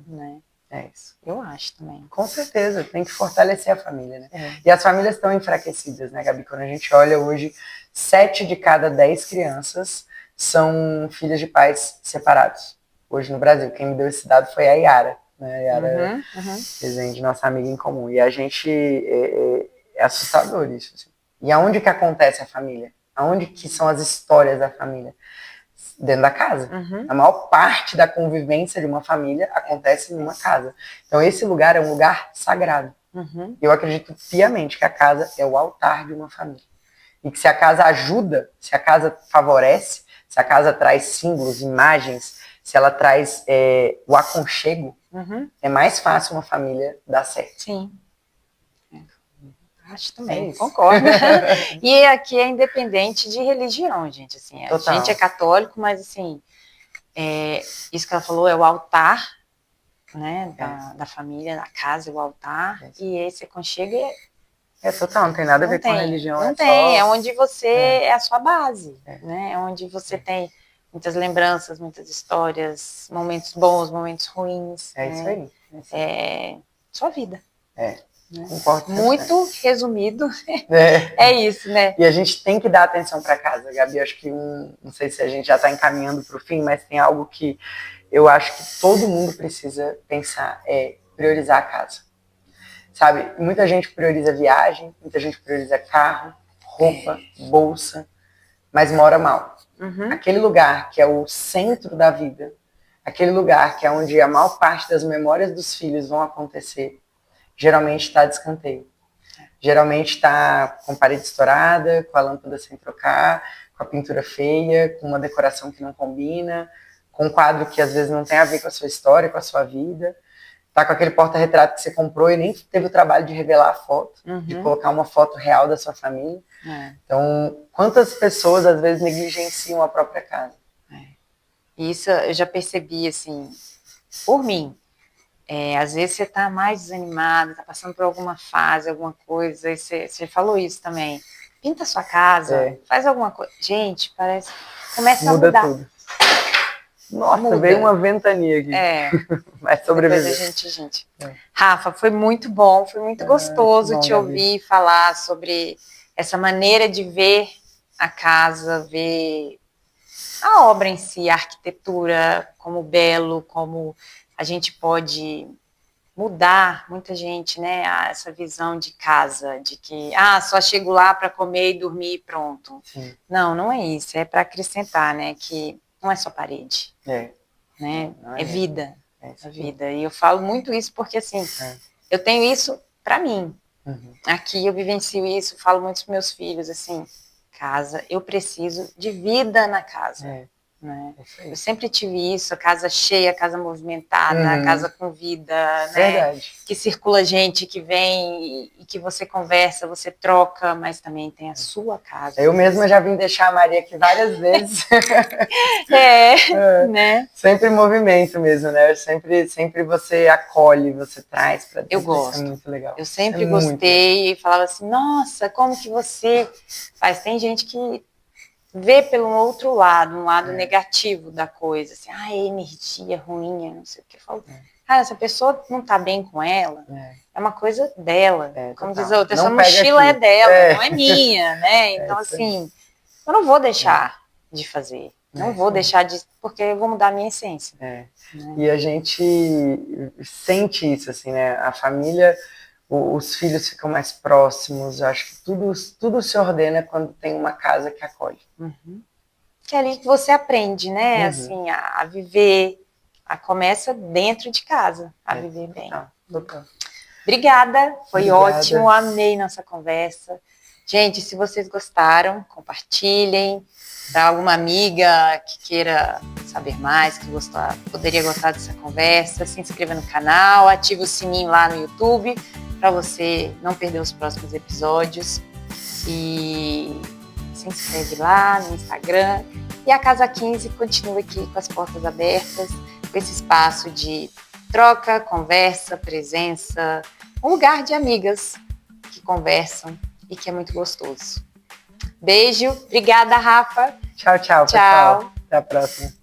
S1: Né?
S2: É isso.
S1: Eu acho também.
S2: Com certeza, tem que fortalecer a família, né? E as famílias estão enfraquecidas, né, Gabi? Quando a gente olha hoje, 7 de cada 10 crianças são filhas de pais separados. Hoje no Brasil, quem me deu esse dado foi a Yara, né? A Yara Rezende, nossa amiga em comum. E a gente, é assustador isso. Assim. E aonde que acontece a família? Aonde que são as histórias da família? Dentro da casa. A maior parte da convivência de uma família acontece numa casa. Então esse lugar é um lugar sagrado. Eu acredito piamente que a casa é o altar de uma família. E que se a casa ajuda, se a casa favorece, se a casa traz símbolos, imagens, se ela traz o aconchego, é mais fácil uma família dar certo.
S1: Sim. Acho também, concordo. E aqui é independente de religião, gente. Assim, a gente é católico, mas assim, isso que ela falou é o altar, né, da família, da casa, o altar. E esse aconchego
S2: total, não tem nada a ver com a religião.
S1: Não tem, é onde você é a sua base, né? É onde você tem muitas lembranças, muitas histórias, momentos bons, momentos ruins.
S2: É isso aí.
S1: É sua vida.
S2: Né?
S1: Muito resumido, é isso, né?
S2: E a gente tem que dar atenção para casa, Gabi. Acho que não sei se a gente já está encaminhando para o fim, mas tem algo que eu acho que todo mundo precisa pensar, é priorizar a casa. sabe? Muita gente prioriza viagem, muita gente prioriza carro, roupa, bolsa, mas mora mal. Aquele lugar que é o centro da vida, aquele lugar que é onde a maior parte das memórias dos filhos vão acontecer, geralmente está de escanteio. Geralmente está com parede estourada, com a lâmpada sem trocar, com a pintura feia, com uma decoração que não combina, com um quadro que às vezes não tem a ver com a sua história, com a sua vida. Tá com aquele porta-retrato que você comprou e nem teve o trabalho de revelar a foto, de colocar uma foto real da sua família. Então, quantas pessoas às vezes negligenciam a própria casa?
S1: Isso eu já percebi, assim, por mim. Às vezes você tá mais desanimado, tá passando por alguma fase, alguma coisa, e você falou isso também. Pinta a sua casa, faz alguma coisa. Gente, parece... Começa a mudar.
S2: Muda tudo. Nossa, veio uma ventania aqui. Mas sobreviver.
S1: Gente. Rafa, foi muito bom, foi muito gostoso te ouvir falar sobre essa maneira de ver a casa, ver a obra em si, a arquitetura, como belo, como a gente pode mudar muita gente, né? Essa visão de casa, de que só chego lá para comer e dormir e pronto.
S2: Sim.
S1: Não é isso, é para acrescentar, né? Que não é só parede. Né? É vida. É vida. E eu falo muito isso porque, assim, eu tenho isso para mim. Aqui eu vivencio isso, falo muito para meus filhos, assim, casa, eu preciso de vida na casa. Né? Eu sempre tive isso, a casa cheia, a casa movimentada, a casa com vida, né? Que circula gente, que vem e que você conversa, você troca, mas também tem a sua casa.
S2: Eu mesma já vim deixar a Maria aqui várias vezes.
S1: Né?
S2: Sempre em movimento mesmo, né? Sempre você acolhe, você traz pra dentro.
S1: Eu gosto.
S2: Isso é muito legal.
S1: Eu sempre gostei e falava assim, nossa, como que você faz? Tem gente que vê pelo outro lado, um lado negativo da coisa, assim, energia ruim, não sei o que. Eu falo, cara, essa pessoa não tá bem com ela, é uma coisa dela. Como diz a outra, essa mochila é dela, não é minha, né? Então, assim, eu não vou deixar de fazer. Não vou deixar de... Porque eu vou mudar a minha essência. Né?
S2: E a gente sente isso, assim, né? A família... Os filhos ficam mais próximos, eu acho que tudo se ordena quando tem uma casa que acolhe.
S1: Que é ali que você aprende, né, assim, a viver, começa dentro de casa, a viver bem. Obrigada, foi ótimo, amei nossa conversa. Gente, se vocês gostaram, compartilhem, para alguma amiga que queira saber mais, que poderia gostar dessa conversa, se inscreva no canal, ative o sininho lá no YouTube, para você não perder os próximos episódios. E se inscreve lá no Instagram. E a Casa 15 continua aqui com as portas abertas, com esse espaço de troca, conversa, presença, um lugar de amigas que conversam e que é muito gostoso. Beijo, obrigada, Rafa.
S2: Tchau, pessoal. Até a próxima.